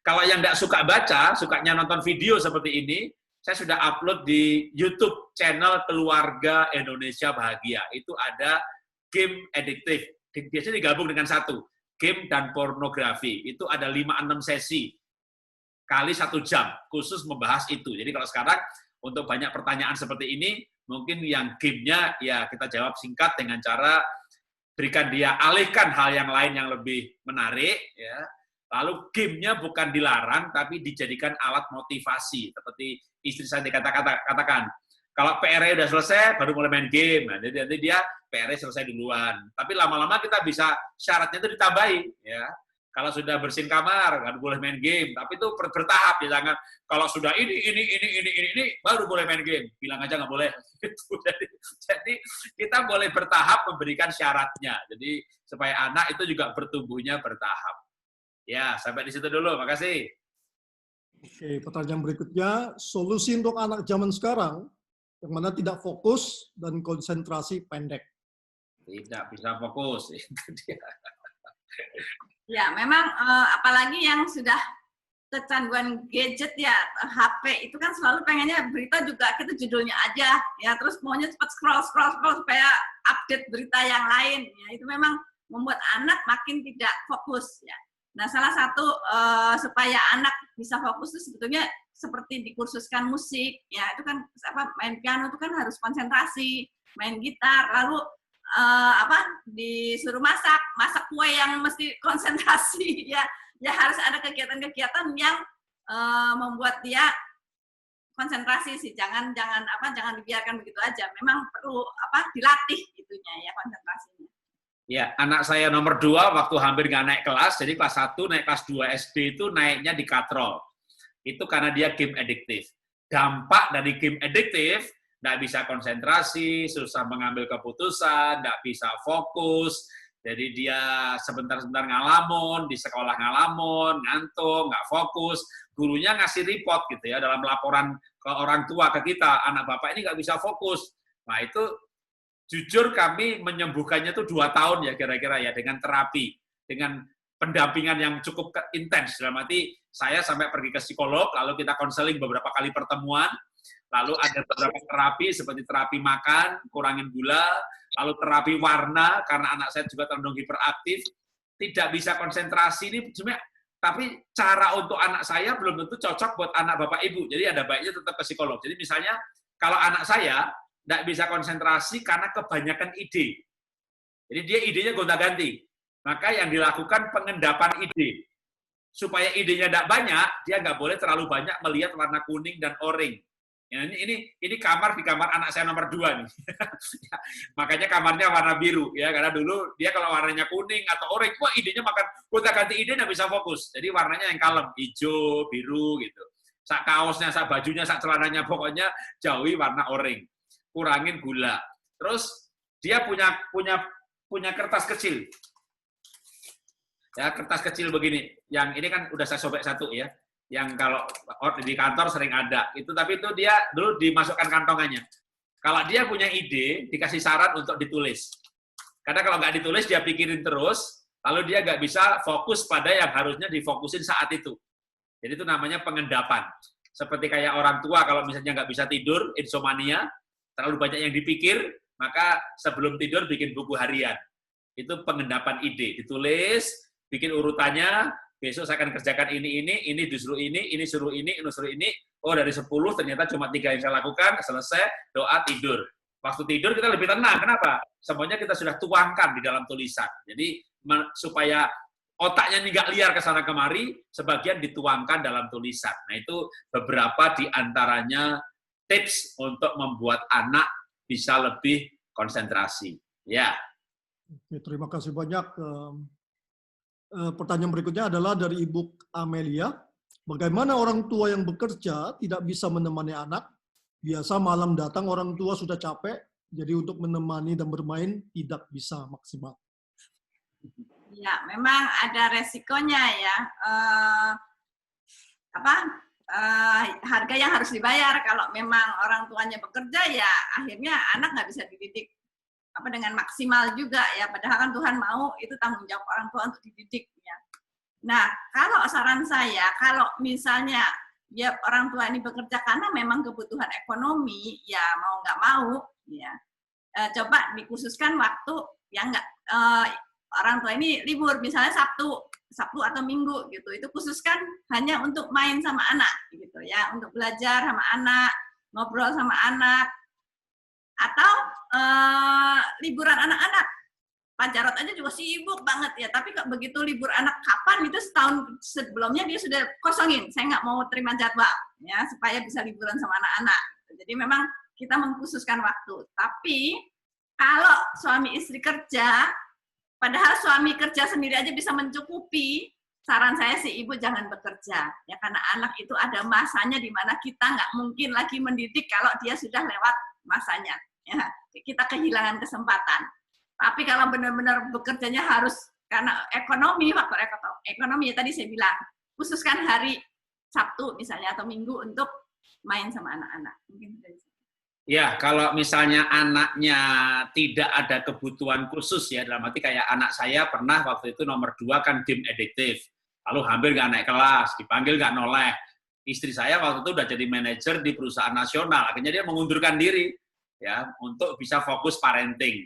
Speaker 4: Kalau yang nggak suka baca, sukanya nonton video seperti ini, saya sudah upload di YouTube channel Keluarga Indonesia Bahagia. Itu ada game adiktif. Biasanya digabung dengan 1, game dan pornografi. Itu ada 5-6 sesi kali 1 jam khusus membahas itu. Jadi kalau sekarang untuk banyak pertanyaan seperti ini, mungkin yang gamenya ya kita jawab singkat dengan cara berikan dia alihkan hal yang lain yang lebih menarik, ya. Lalu gamenya bukan dilarang, tapi dijadikan alat motivasi. Seperti istri saya katakan, kalau PR-nya udah selesai, baru mulai main game. Nah, jadi nanti dia PR-nya selesai duluan. Tapi lama-lama kita bisa syaratnya itu ditambahin, ya. Kalau sudah bersihin kamar, baru boleh main game. Tapi itu bertahap, ya. Jangan kalau sudah ini, baru boleh main game. Bilang aja nggak boleh. Jadi kita boleh bertahap memberikan syaratnya. Jadi supaya anak itu juga bertumbuhnya bertahap. Ya, sampai di situ dulu. Makasih.
Speaker 1: Oke, pertanyaan berikutnya, solusi untuk anak zaman sekarang yang mana tidak fokus dan konsentrasi pendek.
Speaker 4: Tidak bisa fokus. Itu dia.
Speaker 6: Ya, memang apalagi yang sudah kecanduan gadget ya, HP itu kan selalu pengennya berita juga kita judulnya aja, ya terus maunya cepat scroll supaya update berita yang lain. Ya, itu memang membuat anak makin tidak fokus. Ya. Nah, salah satu supaya anak bisa fokus itu sebetulnya seperti dikursuskan musik, ya itu kan main piano itu kan harus konsentrasi, main gitar, lalu disuruh masak kue yang mesti konsentrasi, ya harus ada kegiatan-kegiatan yang membuat dia konsentrasi sih, jangan dibiarkan begitu aja. Memang perlu dilatih gitunya ya konsentrasinya.
Speaker 4: Ya, anak saya nomor 2 waktu hampir nggak naik kelas, jadi kelas 1 naik kelas 2 SD itu naiknya di katrol. Itu karena dia game addictive. Dampak dari game addictive, nggak bisa konsentrasi, susah mengambil keputusan, nggak bisa fokus, jadi dia sebentar-sebentar ngalamun, di sekolah ngalamun, ngantuk, nggak fokus, gurunya ngasih report gitu ya, dalam laporan ke orang tua ke kita, anak bapak ini nggak bisa fokus. Nah itu jujur kami menyembuhkannya tuh 2 tahun ya kira-kira ya, dengan terapi, dengan pendampingan yang cukup intens. Dalam arti saya sampai pergi ke psikolog, lalu kita konseling beberapa kali pertemuan, lalu ada beberapa terapi seperti terapi makan, kurangin gula, lalu terapi warna, karena anak saya juga cenderung hiperaktif, tidak bisa konsentrasi ini sebenarnya, tapi cara untuk anak saya belum tentu cocok buat anak bapak ibu, jadi ada baiknya tetap ke psikolog. Jadi misalnya, kalau anak saya tidak bisa konsentrasi karena kebanyakan ide, jadi dia idenya gonta-ganti, maka yang dilakukan pengendapan ide. Supaya idenya tidak banyak, dia nggak boleh terlalu banyak melihat warna kuning dan oranye. Ya, ini kamar di kamar anak saya nomor 2 nih. Makanya kamarnya warna biru ya, karena dulu dia kalau warnanya kuning atau oranye, wah idenya makan gonta-ganti ide nggak bisa fokus. Jadi warnanya yang kalem, hijau, biru gitu. Sak kaosnya, sak bajunya, sak celananya pokoknya jauhi warna oranye. Kurangin gula. Terus dia punya kertas kecil. Ya, kertas kecil begini. Yang ini kan udah saya sobek satu ya. Yang kalau di kantor sering ada. Tapi itu dia dulu dimasukkan kantongannya. Kalau dia punya ide, dikasih saran untuk ditulis. Karena kalau nggak ditulis, dia pikirin terus, lalu dia nggak bisa fokus pada yang harusnya difokusin saat itu. Jadi itu namanya pengendapan. Seperti kayak orang tua kalau misalnya nggak bisa tidur, insomnia, terlalu banyak yang dipikir, maka sebelum tidur bikin buku harian. Itu pengendapan ide. Ditulis, bikin urutannya, besok saya akan kerjakan ini disuruh ini suruh ini suruh ini. Oh, dari 10 ternyata cuma 3 yang saya lakukan, selesai, doa, tidur. Waktu tidur kita lebih tenang. Kenapa? Semuanya kita sudah tuangkan di dalam tulisan. Jadi supaya otaknya nggak liar ke sana kemari, sebagian dituangkan dalam tulisan. Nah, itu beberapa di antaranya tips untuk membuat anak bisa lebih konsentrasi. Ya.
Speaker 1: Oke, terima kasih banyak. Pertanyaan berikutnya adalah dari Ibu Amelia. Bagaimana orang tua yang bekerja tidak bisa menemani anak? Biasa malam datang orang tua sudah capek, jadi untuk menemani dan bermain tidak bisa maksimal.
Speaker 6: Ya, memang ada resikonya ya. Harga yang harus dibayar kalau memang orang tuanya bekerja, ya akhirnya anak nggak bisa dididik dengan maksimal juga ya. Padahal kan Tuhan mau itu tanggung jawab orang tua untuk dididik ya. Nah, kalau saran saya, kalau misalnya ya orang tua ini bekerja karena memang kebutuhan ekonomi, ya mau nggak mau ya, coba dikhususkan waktu yang nggak orang tua ini libur, misalnya Sabtu atau Minggu gitu, itu khususkan hanya untuk main sama anak gitu ya, untuk belajar sama anak, ngobrol sama anak, atau liburan anak-anak. Pak Jarod aja juga sibuk banget ya, tapi kok begitu libur anak kapan itu setahun sebelumnya dia sudah kosongin, saya nggak mau terima jadwal ya supaya bisa liburan sama anak-anak. Jadi memang kita mengkhususkan waktu. Tapi kalau suami istri kerja, padahal suami kerja sendiri aja bisa mencukupi, saran saya sih ibu jangan bekerja ya, karena anak itu ada masanya di mana kita nggak mungkin lagi mendidik kalau dia sudah lewat masanya ya, kita kehilangan kesempatan. Tapi kalau benar-benar bekerjanya harus karena ekonomi, faktor ekonomi ya tadi saya bilang, khususkan hari Sabtu misalnya atau Minggu untuk main sama anak-anak. Mungkin dari situ.
Speaker 4: Ya, kalau misalnya anaknya tidak ada kebutuhan khusus ya, dalam arti kayak anak saya pernah waktu itu nomor 2 kan game addictive, lalu hampir nggak naik kelas, dipanggil nggak noleh. Istri saya waktu itu udah jadi manajer di perusahaan nasional, akhirnya dia mengundurkan diri ya untuk bisa fokus parenting.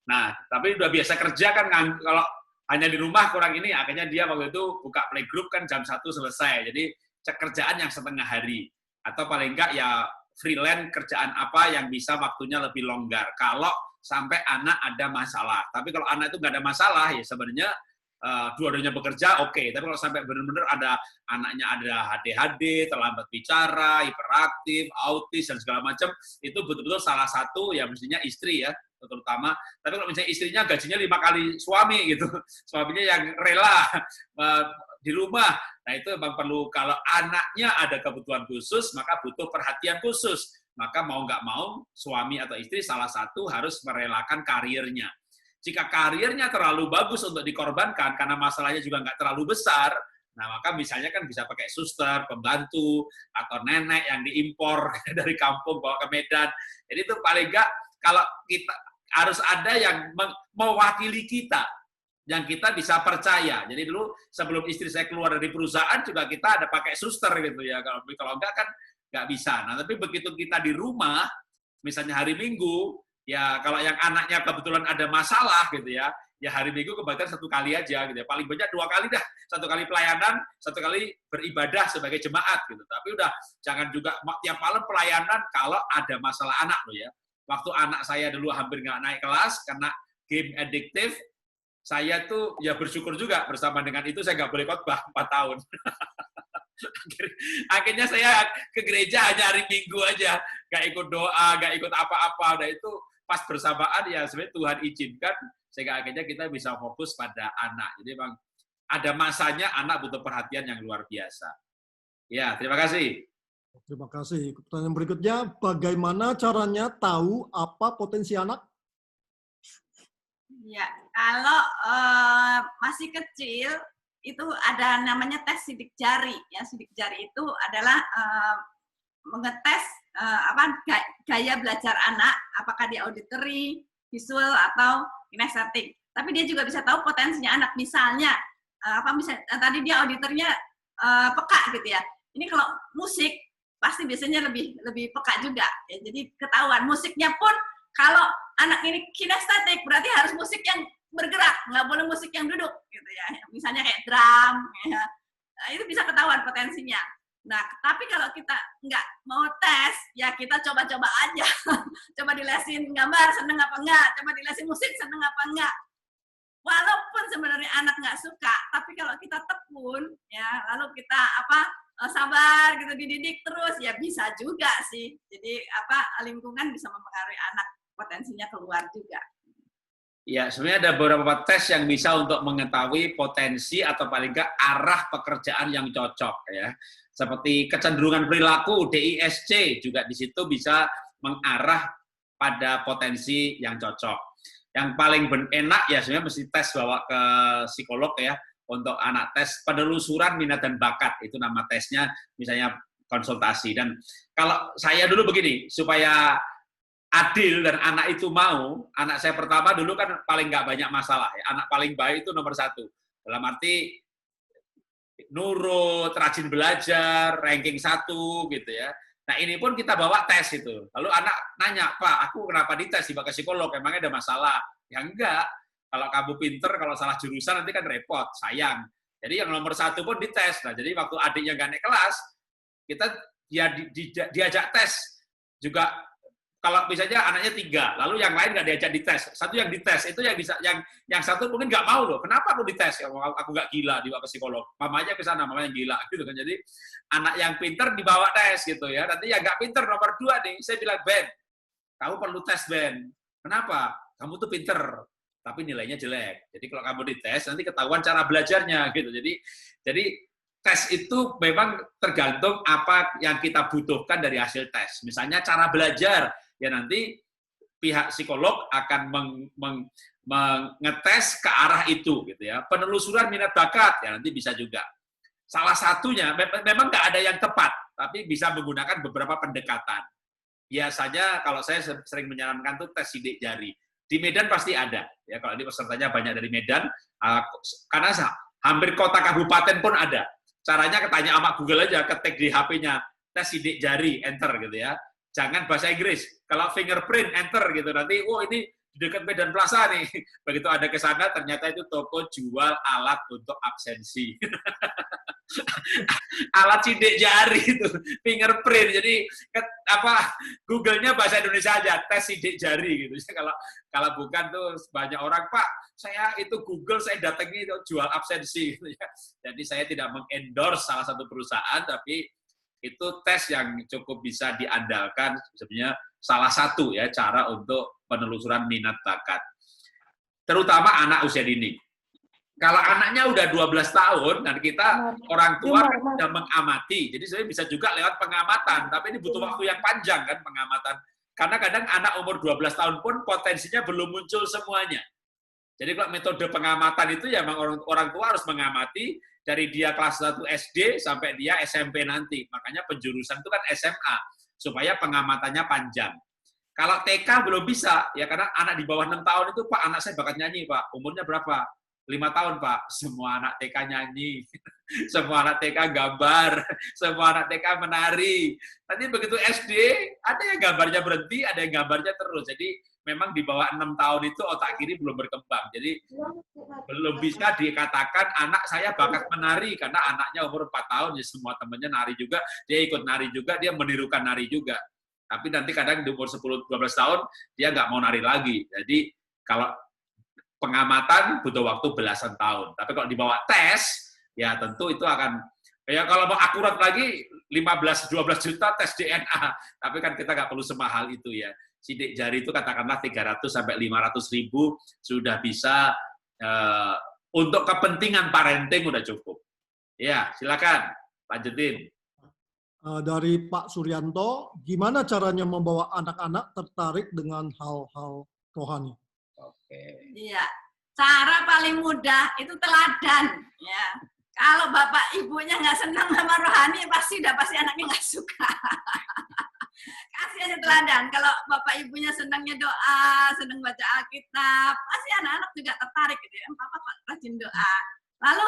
Speaker 4: Nah, tapi udah biasa kerja kan, kalau hanya di rumah kurang ini, akhirnya dia waktu itu buka playgroup kan jam 1 selesai, jadi kerjaan yang setengah hari, atau paling enggak ya freelance kerjaan apa yang bisa waktunya lebih longgar, kalau sampai anak ada masalah. Tapi kalau anak itu nggak ada masalah, ya sebenarnya dua-duanya bekerja, oke. Tapi kalau sampai benar-benar ada anaknya ada ADHD, terlambat bicara, hiperaktif, autis, dan segala macam, itu betul-betul salah satu ya mestinya istri ya, terutama. Tapi kalau misalnya istrinya gajinya 5 kali suami gitu, suaminya yang rela di rumah, nah itu memang perlu, kalau anaknya ada kebutuhan khusus, maka butuh perhatian khusus. Maka mau nggak mau, suami atau istri salah satu harus merelakan karirnya. Jika karirnya terlalu bagus untuk dikorbankan, karena masalahnya juga nggak terlalu besar, nah maka misalnya kan bisa pakai suster, pembantu, atau nenek yang diimpor dari kampung bawa ke Medan. Jadi itu paling nggak, kalau kita harus ada yang mewakili kita, yang kita bisa percaya. Jadi dulu sebelum istri saya keluar dari perusahaan juga kita ada pakai suster gitu ya. Kalau enggak kan nggak bisa. Nah tapi begitu kita di rumah, misalnya hari Minggu, ya kalau yang anaknya kebetulan ada masalah gitu ya hari Minggu kebetulan 1 kali aja gitu ya. Paling banyak 2 kali dah. 1 kali pelayanan, 1 kali beribadah sebagai jemaat gitu. Tapi udah jangan juga tiap malam pelayanan kalau ada masalah anak loh ya. Waktu anak saya dulu hampir nggak naik kelas karena game addictive, saya tuh ya bersyukur juga bersama dengan itu saya nggak boleh khotbah 4 tahun. Akhirnya saya ke gereja hanya hari Minggu aja, nggak ikut doa, nggak ikut apa-apa. Udah itu pas bersamaan ya sebenarnya Tuhan izinkan sehingga akhirnya kita bisa fokus pada anak. Jadi memang ada masanya anak butuh perhatian yang luar biasa. Ya, terima kasih.
Speaker 1: Terima kasih. Pertanyaan berikutnya, bagaimana caranya tahu apa potensi anak?
Speaker 6: Ya, kalau masih kecil itu ada namanya tes sidik jari. Ya, sidik jari itu adalah mengetes gaya belajar anak, apakah dia auditory, visual atau kinestetik. Tapi dia juga bisa tahu potensinya anak. Misalnya misalnya tadi dia auditornya peka gitu ya. Ini kalau musik pasti biasanya lebih peka juga. Ya, jadi ketahuan musiknya pun kalau anak ini kinestetik berarti harus musik yang bergerak, nggak boleh musik yang duduk gitu ya. Misalnya kayak drum, ya. Nah, itu bisa ketahuan potensinya. Nah, tapi kalau kita nggak mau tes, ya kita coba-coba aja. Coba dilesin gambar, seneng apa enggak. Coba dilesin musik, seneng apa enggak. Walaupun sebenarnya anak nggak suka, tapi kalau kita tekun, ya lalu kita sabar gitu, dididik terus, ya bisa juga sih. Jadi lingkungan bisa mempengaruhi anak, potensinya keluar juga.
Speaker 4: Ya, sebenarnya ada beberapa tes yang bisa untuk mengetahui potensi atau paling nggak arah pekerjaan yang cocok ya. Seperti kecenderungan perilaku, DISC juga di situ bisa mengarah pada potensi yang cocok. Yang paling enak ya sebenarnya mesti tes bawa ke psikolog ya untuk anak, tes penelusuran minat dan bakat, itu nama tesnya, misalnya konsultasi. Dan kalau saya dulu begini, supaya adil dan anak itu mau, anak saya pertama dulu kan paling nggak banyak masalah ya, anak paling baik itu nomor 1. Dalam arti nurut, rajin belajar, ranking 1 gitu ya. Nah ini pun kita bawa tes itu. Lalu anak nanya, Pak, aku kenapa dites dibawa ke psikolog? Emangnya ada masalah? Ya enggak. Kalau kamu pinter, kalau salah jurusan nanti kan repot, sayang. Jadi yang nomor 1 pun dites. Nah jadi waktu adiknya nggak naik kelas, kita diajak tes juga. Kalau misalnya anaknya 3, lalu yang lain nggak diajak dites, 1 yang dites, itu yang bisa, yang 1 mungkin nggak mau loh. Kenapa aku dites? Aku nggak gila dibawa ke psikolog. Mamanya ke sana, mamanya gila gitu kan. Jadi anak yang pinter dibawa tes gitu ya. Nanti yang nggak pinter nomor 2 nih, saya bilang, Ben, kamu perlu tes Ben. Kenapa? Kamu tuh pinter, tapi nilainya jelek. Jadi kalau kamu dites, nanti ketahuan cara belajarnya gitu. Jadi tes itu memang tergantung apa yang kita butuhkan dari hasil tes. Misalnya cara belajar, ya nanti pihak psikolog akan mengetes ke arah itu gitu ya. Penelusuran minat bakat ya nanti bisa juga. Salah satunya memang nggak ada yang tepat, tapi bisa menggunakan beberapa pendekatan. Biasanya kalau saya sering menyarankan tuh tes sidik jari. Di Medan pasti ada ya, kalau ini pesertanya banyak dari Medan, karena hampir kota kabupaten pun ada. Caranya ketanya sama Google aja, ketik di HP-nya tes sidik jari, enter gitu ya. Jangan bahasa Inggris. Kalau fingerprint, enter gitu. Nanti, ini di dekat Medan Plaza nih. Begitu ada ke sana, ternyata itu toko jual alat untuk absensi. alat sidik jari itu, fingerprint. Jadi Google-nya bahasa Indonesia aja, tes sidik jari gitu. Jadi kalau bukan tuh banyak orang, Pak, saya itu Google, saya datangi jual absensi gitu ya. Jadi saya tidak mengendorse salah satu perusahaan, tapi itu tes yang cukup bisa diandalkan, sebenarnya salah satu ya cara untuk penelusuran minat bakat. Terutama anak usia dini. Kalau anaknya udah 12 tahun, dan kita orang tua sudah mengamati, jadi sebenarnya bisa juga lewat pengamatan, tapi ini butuh waktu yang panjang kan pengamatan. Karena kadang anak umur 12 tahun pun potensinya belum muncul semuanya. Jadi kalau metode pengamatan itu ya memang orang tua harus mengamati dari dia kelas 1 SD sampai dia SMP nanti. Makanya penjurusan itu kan SMA, supaya pengamatannya panjang. Kalau TK belum bisa, ya karena anak di bawah 6 tahun itu, Pak, anak saya bakat nyanyi, Pak. Umurnya berapa? 5 tahun, Pak. Semua anak TK nyanyi. Semua anak TK gambar. Semua anak TK menari. Nanti begitu SD, ada yang gambarnya berhenti, ada yang gambarnya terus. Jadi memang di bawah 6 tahun itu otak kiri belum berkembang. Jadi belum bisa dikatakan anak saya bakat menari, karena anaknya umur 4 tahun, ya semua temannya nari juga, dia ikut nari juga, dia menirukan nari juga. Tapi nanti kadang di umur 10-12 tahun, dia nggak mau nari lagi. Jadi kalau pengamatan butuh waktu belasan tahun. Tapi kalau dibawa tes, ya tentu itu akan, ya kalau mau akurat lagi, 15-12 juta tes DNA. Tapi kan kita nggak perlu semahal itu ya. Sidik jari itu katakanlah 300-500 ribu sudah bisa untuk kepentingan parenting udah cukup. Ya, silakan lanjutin.
Speaker 1: Dari Pak Suryanto, gimana caranya membawa anak-anak tertarik dengan hal-hal rohani?
Speaker 4: Oke.
Speaker 6: Iya, cara paling mudah itu teladan. Ya, kalau bapak ibunya nggak senang sama rohani, pasti anaknya nggak suka. Kasih aja teladan. Kalau bapak ibunya senangnya doa, senang baca Alkitab, pasti anak-anak juga tertarik gitu ya. Papa rajin doa. Lalu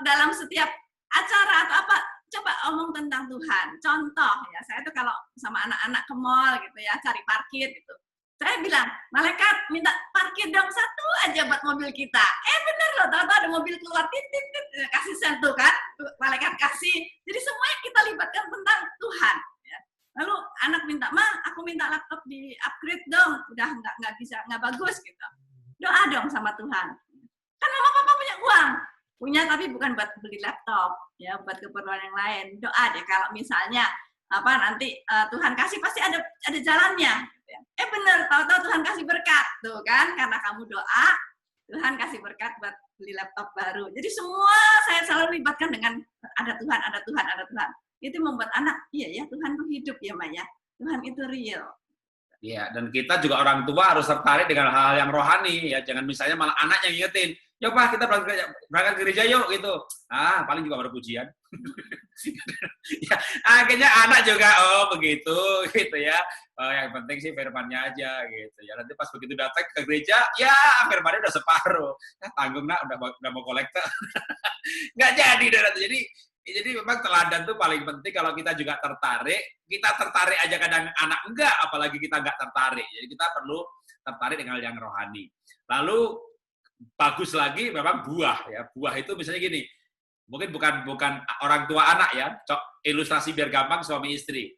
Speaker 6: dalam setiap acara atau apa, coba omong tentang Tuhan. Contoh ya, saya tuh kalau sama anak-anak ke mall gitu ya, cari parkir gitu. Saya bilang, malaikat minta parkir dong satu aja buat mobil kita. Bener loh, tahu-tahu ada mobil keluar, titit, kasih sentuh kan, malaikat kasih. Jadi semuanya kita libatkan tentang Tuhan. Ya. Lalu anak minta, Ma, aku minta laptop di upgrade dong, udah nggak bagus gitu. Doa dong sama Tuhan. Kan mama papa punya uang. Punya tapi bukan buat beli laptop, ya buat keperluan yang lain. Doa deh kalau misalnya nanti Tuhan kasih pasti ada jalannya. Bener, tahu-tahu Tuhan kasih berkat tuh kan, karena kamu doa Tuhan kasih berkat buat beli laptop baru. Jadi semua saya selalu libatkan dengan ada Tuhan, ada Tuhan, ada Tuhan. Itu membuat anak, iya ya Tuhan itu hidup ya Maya, Tuhan itu real.
Speaker 4: Iya, dan kita juga orang tua harus tertarik dengan hal-hal yang rohani ya. Jangan misalnya malah anak yang ngingetin, "Yuk Pak, kita berangkat ke gereja yuk," gitu. Paling juga baru pujian. Ya, akhirnya anak juga begitu gitu ya. Yang penting sih firman-nya aja gitu ya. Nanti pas begitu datang ke gereja, ya firman-nya udah separuh. Tanggung nak, udah mau kolektor. Nggak jadi deh. Jadi memang teladan itu paling penting. Kalau kita juga tertarik, kita tertarik aja kadang anak enggak, apalagi kita enggak tertarik. Jadi kita perlu tertarik dengan yang rohani. Lalu bagus lagi memang buah ya. Buah itu misalnya gini, mungkin bukan orang tua anak ya, ilustrasi biar gampang suami istri.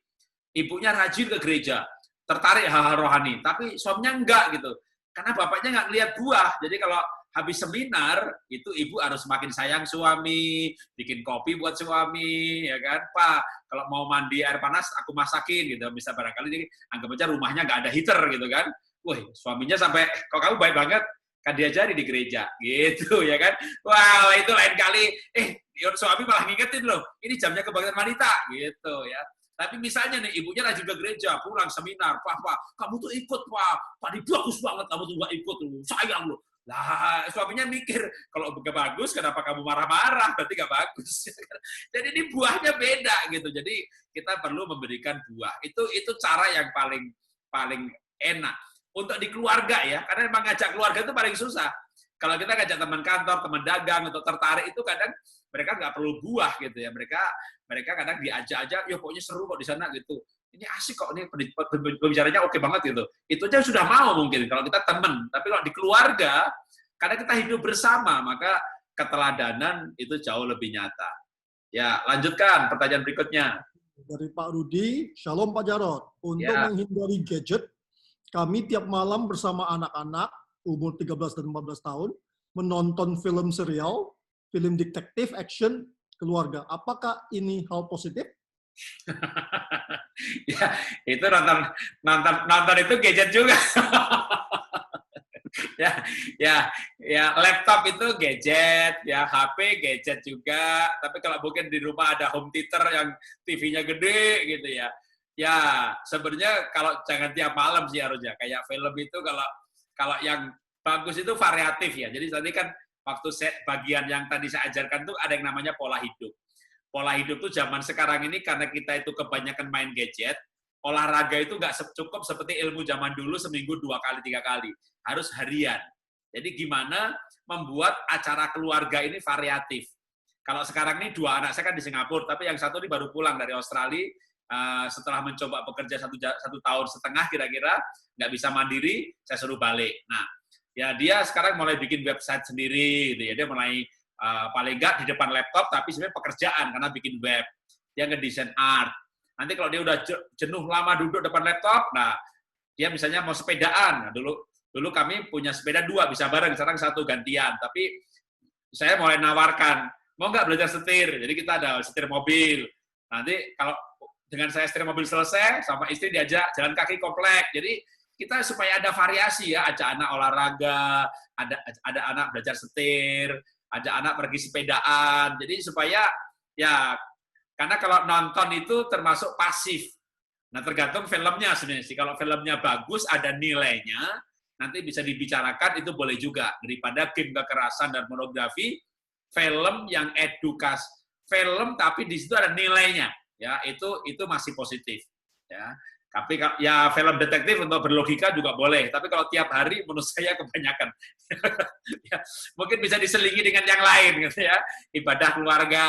Speaker 4: Ibunya rajin ke gereja, tertarik hal-hal rohani, tapi suaminya enggak gitu. Karena bapaknya enggak lihat buah. Jadi kalau habis seminar, itu ibu harus makin sayang suami, bikin kopi buat suami, ya kan, Pak, kalau mau mandi air panas, aku masakin, gitu. Bisa barangkali, jadi anggap aja rumahnya nggak ada heater, gitu kan. Wah, suaminya sampai, kok kamu baik banget, kan diajari di gereja, gitu, ya kan. Wah, itu lain kali, suami malah ngingetin loh, ini jamnya kebaktian wanita, gitu, ya. Tapi misalnya nih, ibunya rajin ke gereja, pulang seminar, Pak, kamu tuh ikut, Pak, tadi bagus banget, kamu tuh nggak ikut, sayang loh. Lah, suaminya mikir, kalau gak bagus, kenapa kamu marah-marah? Berarti gak bagus. Jadi ini buahnya beda gitu. Jadi kita perlu memberikan buah. Itu cara yang paling enak. Untuk di keluarga ya, karena memang ngajak keluarga itu paling susah. Kalau kita ngajak teman kantor, teman dagang untuk tertarik itu kadang mereka nggak perlu buah gitu ya. Mereka kadang diajak aja, ya pokoknya seru kok di sana gitu. Ini asik kok, ini pembicaranya oke banget gitu. Itu aja sudah mau mungkin kalau kita teman. Tapi kalau di keluarga, karena kita hidup bersama, maka keteladanan itu jauh lebih nyata. Ya, lanjutkan pertanyaan berikutnya.
Speaker 1: Dari Pak Rudi, Shalom Pak Jarod. Untuk
Speaker 4: Ya.
Speaker 1: menghindari gadget, kami tiap malam bersama anak-anak umur 13 dan 14 tahun menonton film serial, film detektif, action, keluarga. Apakah ini hal positif?
Speaker 4: Ya, itu nonton itu gadget juga. ya, laptop itu gadget, ya HP gadget juga. Tapi kalau mungkin di rumah ada home theater yang TV-nya gede gitu ya. Ya, sebenarnya kalau jangan tiap malam sih harusnya. Kayak film itu kalau yang bagus itu variatif ya. Jadi tadi kan waktu bagian yang tadi saya ajarkan tuh ada yang namanya pola hidup. Pola hidup tuh zaman sekarang ini karena kita itu kebanyakan main gadget, olahraga itu nggak cukup seperti ilmu zaman dulu seminggu 2 kali 3 kali, harus harian. Jadi gimana membuat acara keluarga ini variatif. Kalau sekarang ini 2 anak saya kan di Singapura, tapi yang satu ini baru pulang dari Australia setelah mencoba bekerja 1 tahun setengah kira-kira, nggak bisa mandiri, saya suruh balik. Nah, ya dia sekarang mulai bikin website sendiri, gitu ya. Dia mulai paling nggak di depan laptop, tapi sebenarnya pekerjaan karena bikin web. Dia ngedesain art. Nanti kalau dia udah jenuh lama duduk depan laptop, nah dia misalnya mau sepedaan. Nah, dulu kami punya sepeda 2, bisa bareng, sekarang 1 gantian. Tapi saya mulai nawarkan, mau nggak belajar setir? Jadi kita ada setir mobil. Nanti kalau dengan saya setir mobil selesai, sama istri diajak jalan kaki komplek. Jadi kita supaya ada variasi ya, ajak anak olahraga, ada anak belajar setir, ajak anak pergi sepedaan. Jadi supaya ya, karena kalau nonton itu termasuk pasif. Nah, tergantung filmnya sebenarnya sih. Kalau filmnya bagus, ada nilainya, nanti bisa dibicarakan, itu boleh juga. Daripada game kekerasan dan pornografi, film yang edukasi, film tapi di situ ada nilainya. Ya, itu masih positif. Ya. Tapi ya film detektif untuk berlogika juga boleh. Tapi kalau tiap hari menurut saya kebanyakan. Ya, mungkin bisa diselingi dengan yang lain gitu ya. Ibadah keluarga,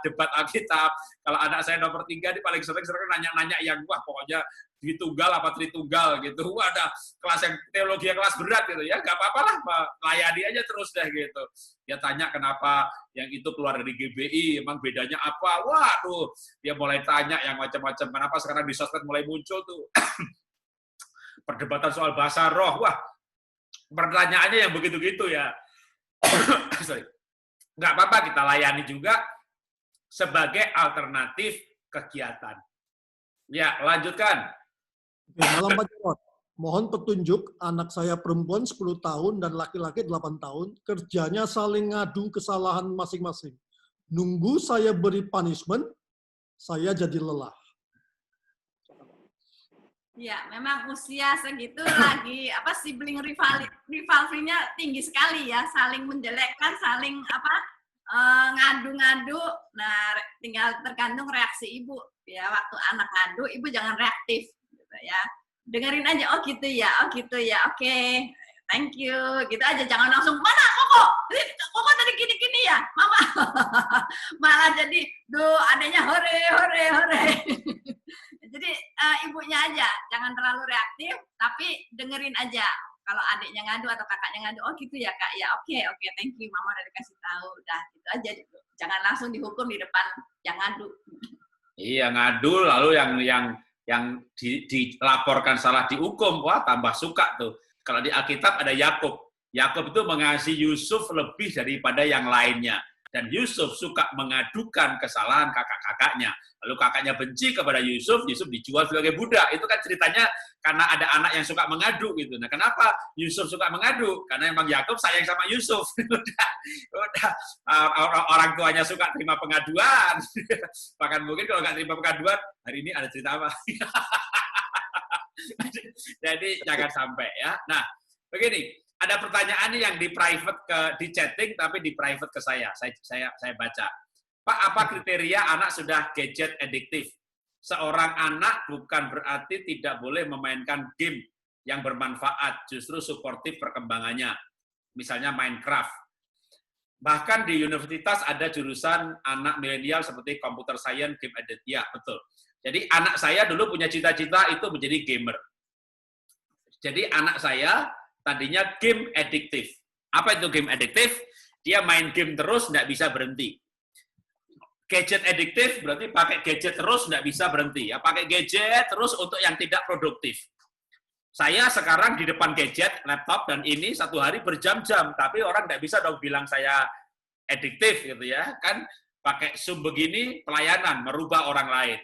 Speaker 4: debat Alkitab. Kalau anak saya nomor 3 dia paling sering nanya-nanya yang wah pokoknya Dwitunggal apa Tritunggal gitu. Wah ada kelas yang teologi yang kelas berat gitu ya. Enggak apa-apa lah, layani aja terus deh gitu. Dia tanya kenapa yang itu keluar dari GBI, emang bedanya apa? Waduh, dia mulai tanya yang macam-macam. Kenapa sekarang di sosmed mulai muncul tuh perdebatan soal bahasa roh. Wah, pertanyaannya yang begitu-gitu ya. Sorry. Nggak apa-apa, kita layani juga sebagai alternatif kegiatan. Ya, lanjutkan.
Speaker 1: Oke, malam Pak Jarod. Mohon petunjuk, anak saya perempuan 10 tahun dan laki-laki 8 tahun, kerjanya saling ngadu kesalahan masing-masing. Nunggu saya beri punishment, saya jadi lelah.
Speaker 6: Ya, memang usia segitu lagi sibling rivalry-nya tinggi sekali ya, saling menjelekkan, saling ngadu-ngadu. Nah, tinggal tergantung reaksi ibu ya. Waktu anak ngadu, ibu jangan reaktif gitu ya. Dengerin aja, oh gitu ya, oke, thank you, gitu aja. Jangan langsung, mana Koko tadi gini-gini ya, mama. Malah jadi, adanya hore. Jadi ibunya aja, jangan terlalu reaktif, tapi dengerin aja. Kalau adiknya ngadu atau kakaknya ngadu, oh gitu ya kak, ya oke, thank you, mama udah dikasih tahu, udah gitu aja. Jangan langsung dihukum di depan yang ngadu. Iya,
Speaker 4: ngadu lalu yang dilaporkan salah dihukum, wah tambah suka tuh. Kalau di Alkitab ada Yakub. Yakub itu mengasihi Yusuf lebih daripada yang lainnya. Dan Yusuf suka mengadukan kesalahan kakak-kakaknya. Lalu kakaknya benci kepada Yusuf, Yusuf dijual sebagai budak. Itu kan ceritanya karena ada anak yang suka mengadu gitu. Nah, kenapa Yusuf suka mengadu? Karena emang Yakub sayang sama Yusuf. udah orang tuanya suka terima pengaduan. Bahkan mungkin kalau nggak terima pengaduan, hari ini ada cerita apa? Jadi jangan sampai ya. Nah, begini, ada pertanyaan yang di private di chatting tapi di private ke saya. Saya baca. Pak, apa kriteria anak sudah gadget adiktif? Seorang anak bukan berarti tidak boleh memainkan game yang bermanfaat, justru suportif perkembangannya. Misalnya Minecraft. Bahkan di universitas ada jurusan anak milenial seperti computer science, game edit. Ya, betul. Jadi anak saya dulu punya cita-cita itu menjadi gamer. Jadi anak saya tadinya game adiktif. Apa itu game adiktif? Dia main game terus, nggak bisa berhenti. Gadget adiktif berarti pakai gadget terus, nggak bisa berhenti. Ya, pakai gadget terus untuk yang tidak produktif. Saya sekarang di depan gadget, laptop, dan ini satu hari berjam-jam, tapi orang nggak bisa dong bilang saya adiktif gitu ya. Kan pakai Zoom begini, pelayanan, merubah orang lain.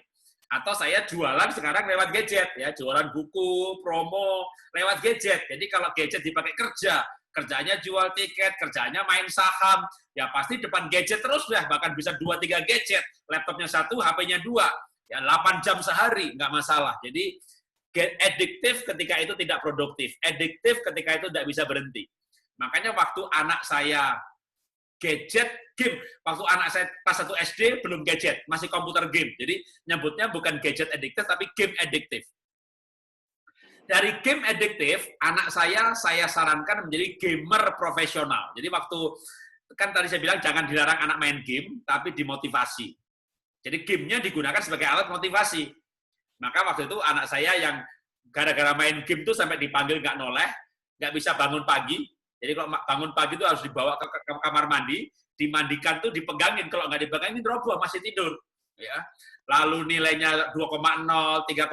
Speaker 4: Atau saya jualan sekarang lewat gadget, ya, jualan buku, promo, lewat gadget. Jadi kalau gadget dipakai kerja, kerjanya jual tiket, kerjanya main saham, ya pasti depan gadget terus ya, bahkan bisa 2-3 gadget, laptopnya 1, HP-nya 2, ya 8 jam sehari, nggak masalah. Jadi adiktif ketika itu tidak produktif, adiktif ketika itu tidak bisa berhenti. Makanya waktu anak saya gadget, game, waktu anak saya kelas 1 SD belum gadget, masih komputer game, jadi nyebutnya bukan gadget adiktif, tapi game adiktif. Dari game adiktif, anak saya sarankan menjadi gamer profesional. Jadi waktu, kan tadi saya bilang jangan dilarang anak main game, tapi dimotivasi. Jadi gamenya digunakan sebagai alat motivasi. Maka waktu itu anak saya yang gara-gara main game itu sampai dipanggil nggak noleh, nggak bisa bangun pagi. Jadi kalau bangun pagi itu harus dibawa ke kamar mandi, dimandikan tuh dipegangin. Kalau nggak dipegangin, roboh, masih tidur. Ya, lalu nilainya 2,0, 3,5,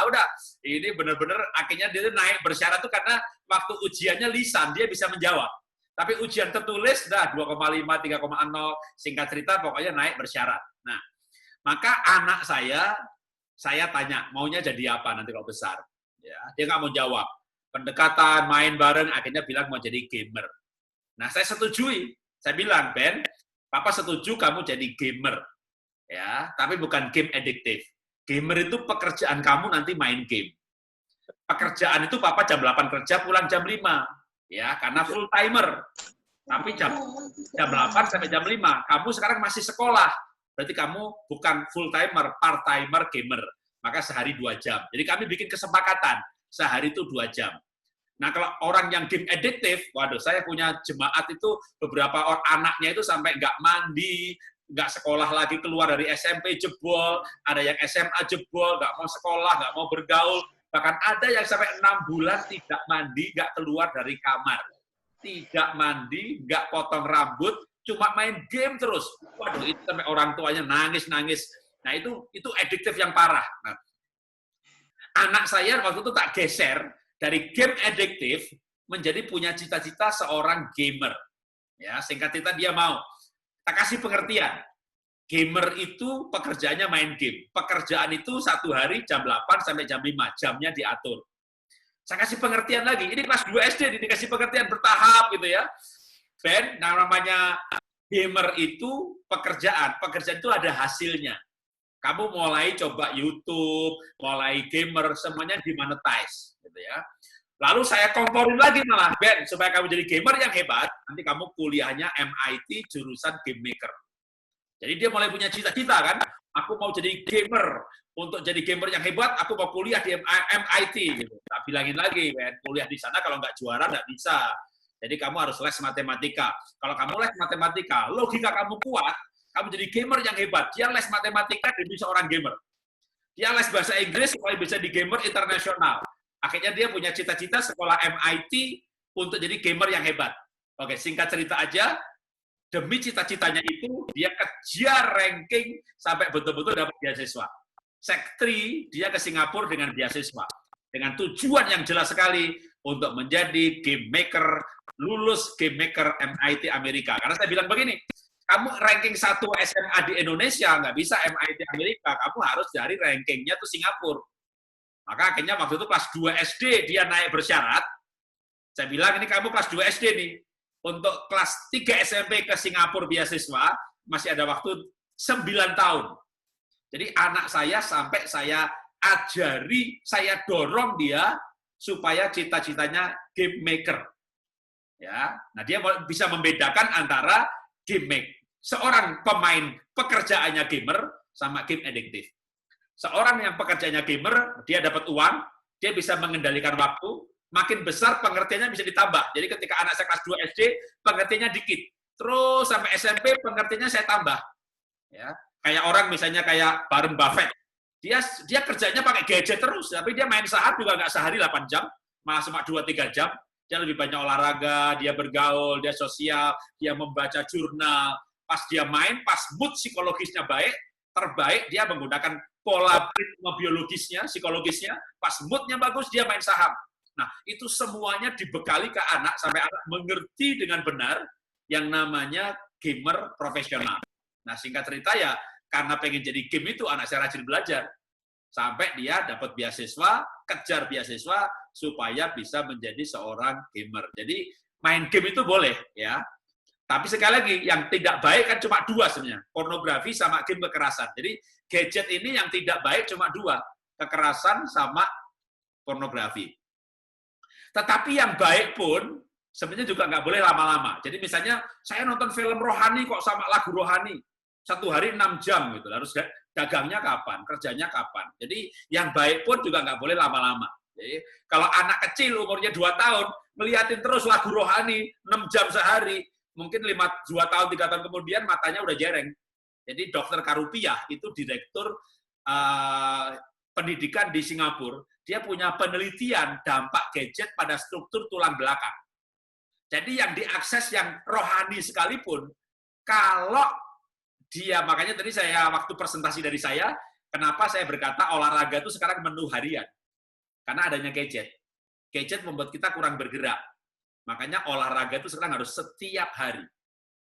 Speaker 4: udah ini benar-benar akhirnya dia naik bersyarat tuh karena waktu ujiannya lisan dia bisa menjawab, tapi ujian tertulis dah 2,5, 3,0, singkat cerita pokoknya naik bersyarat. Nah, maka anak saya tanya maunya jadi apa nanti kalau besar, ya dia nggak mau jawab, pendekatan main bareng akhirnya bilang mau jadi gamer. Nah saya setujui, saya bilang Ben, Papa setuju kamu jadi gamer. Ya, tapi bukan game adiktif. Gamer itu pekerjaan kamu nanti main game. Pekerjaan itu Papa jam 8 kerja, pulang jam 5. Ya, karena full timer. Tapi jam 8 sampai jam 5. Kamu sekarang masih sekolah. Berarti kamu bukan full timer, part timer gamer. Maka sehari 2 jam. Jadi kami bikin kesepakatan. Sehari itu 2 jam. Nah, kalau orang yang game adiktif, waduh, saya punya jemaat itu beberapa orang anaknya itu sampai nggak mandi, nggak sekolah lagi, keluar dari SMP jebol, ada yang SMA jebol, nggak mau sekolah, nggak mau bergaul, bahkan ada yang sampai 6 bulan tidak mandi, nggak keluar dari kamar, tidak mandi, nggak potong rambut, cuma main game terus. Waduh, itu sampai orang tuanya nangis-nangis. Nah, itu adiktif yang parah. Nah, anak saya waktu itu tak geser dari game adiktif menjadi punya cita-cita seorang gamer. Ya, singkat cerita dia mau. Tak kasih pengertian. Gamer itu pekerjaannya main game. Pekerjaan itu 1 hari jam 8 sampai jam 5. Jamnya diatur. Saya kasih pengertian lagi. Ini kelas 2 SD dikasih pengertian bertahap gitu ya. Ben, namanya gamer itu pekerjaan. Pekerjaan itu ada hasilnya. Kamu mulai coba YouTube, mulai gamer, semuanya dimonetize. Gitu ya. Lalu saya komporin lagi malah, Ben, supaya kamu jadi gamer yang hebat, nanti kamu kuliahnya MIT jurusan game maker. Jadi dia mulai punya cita-cita kan, aku mau jadi gamer. Untuk jadi gamer yang hebat, aku mau kuliah di MIT. Gitu. Tak bilangin lagi, Ben, kuliah di sana kalau nggak juara nggak bisa. Jadi kamu harus les matematika. Kalau kamu les matematika, logika kamu kuat, kamu jadi gamer yang hebat. Dia les matematika, dia bisa orang gamer. Dia les bahasa Inggris supaya bisa di gamer internasional. Akhirnya dia punya cita-cita sekolah MIT untuk jadi gamer yang hebat. Oke, singkat cerita aja, demi cita-citanya itu, dia kejar ranking sampai betul-betul dapat beasiswa. Sek 3, dia ke Singapura dengan beasiswa. Dengan tujuan yang jelas sekali untuk menjadi game maker, lulus game maker MIT Amerika. Karena saya bilang begini, kamu ranking 1 SMA di Indonesia, nggak bisa MIT Amerika, kamu harus dari rankingnya tuh Singapura. Maka akhirnya waktu itu kelas 2 SD dia naik bersyarat. Saya bilang, ini kamu kelas 2 SD nih. Untuk kelas 3 SMP ke Singapura beasiswa, masih ada waktu 9 tahun. Jadi anak saya sampai saya ajari, saya dorong dia supaya cita-citanya game maker. Ya, nah dia bisa membedakan antara game maker, seorang pemain pekerjaannya gamer sama game adiktif. Seorang yang pekerjaannya gamer, dia dapat uang, dia bisa mengendalikan waktu, makin besar pengertiannya bisa ditambah. Jadi ketika anak saya kelas 2 SD, pengertiannya dikit. Terus sampai SMP, pengertiannya saya tambah. Ya, kayak orang misalnya kayak Warren Buffett. Dia kerjanya pakai gadget terus, tapi dia main saham juga nggak sehari 8 jam, malah cuma 2-3 jam. Dia lebih banyak olahraga, dia bergaul, dia sosial, dia membaca jurnal. pas dia main, pas mood psikologisnya baik, terbaik, dia menggunakan pola ritme biologisnya, psikologisnya, pas moodnya bagus, dia main saham. Nah, itu semuanya dibekali ke anak, sampai anak mengerti dengan benar yang namanya gamer profesional. Nah, singkat cerita ya, karena pengen jadi game itu, anak saya rajin belajar. Sampai dia dapat beasiswa, kejar beasiswa, supaya bisa menjadi seorang gamer. Jadi, main game itu boleh, ya. Tapi sekali lagi, yang tidak baik kan cuma dua sebenarnya. Pornografi sama game kekerasan. Jadi, gadget ini yang tidak baik cuma dua. Kekerasan sama pornografi. Tetapi yang baik pun, sebenarnya juga nggak boleh lama-lama. Jadi misalnya, saya nonton film rohani kok sama lagu rohani. 1 hari 6 jam gitu. Harus dagangnya kapan, kerjanya kapan. Jadi yang baik pun juga nggak boleh lama-lama. Jadi kalau anak kecil umurnya 2 tahun, ngeliatin terus lagu rohani 6 jam sehari, mungkin 2 tahun, 3 tahun kemudian matanya udah jereng. Jadi Dr. Karupiah itu direktur pendidikan di Singapura, dia punya penelitian dampak gadget pada struktur tulang belakang. Jadi yang diakses yang rohani sekalipun, kalau dia, makanya tadi saya, waktu presentasi dari saya, kenapa saya berkata olahraga itu sekarang menu harian? Karena adanya gadget. Gadget membuat kita kurang bergerak. Makanya olahraga itu sekarang harus setiap hari.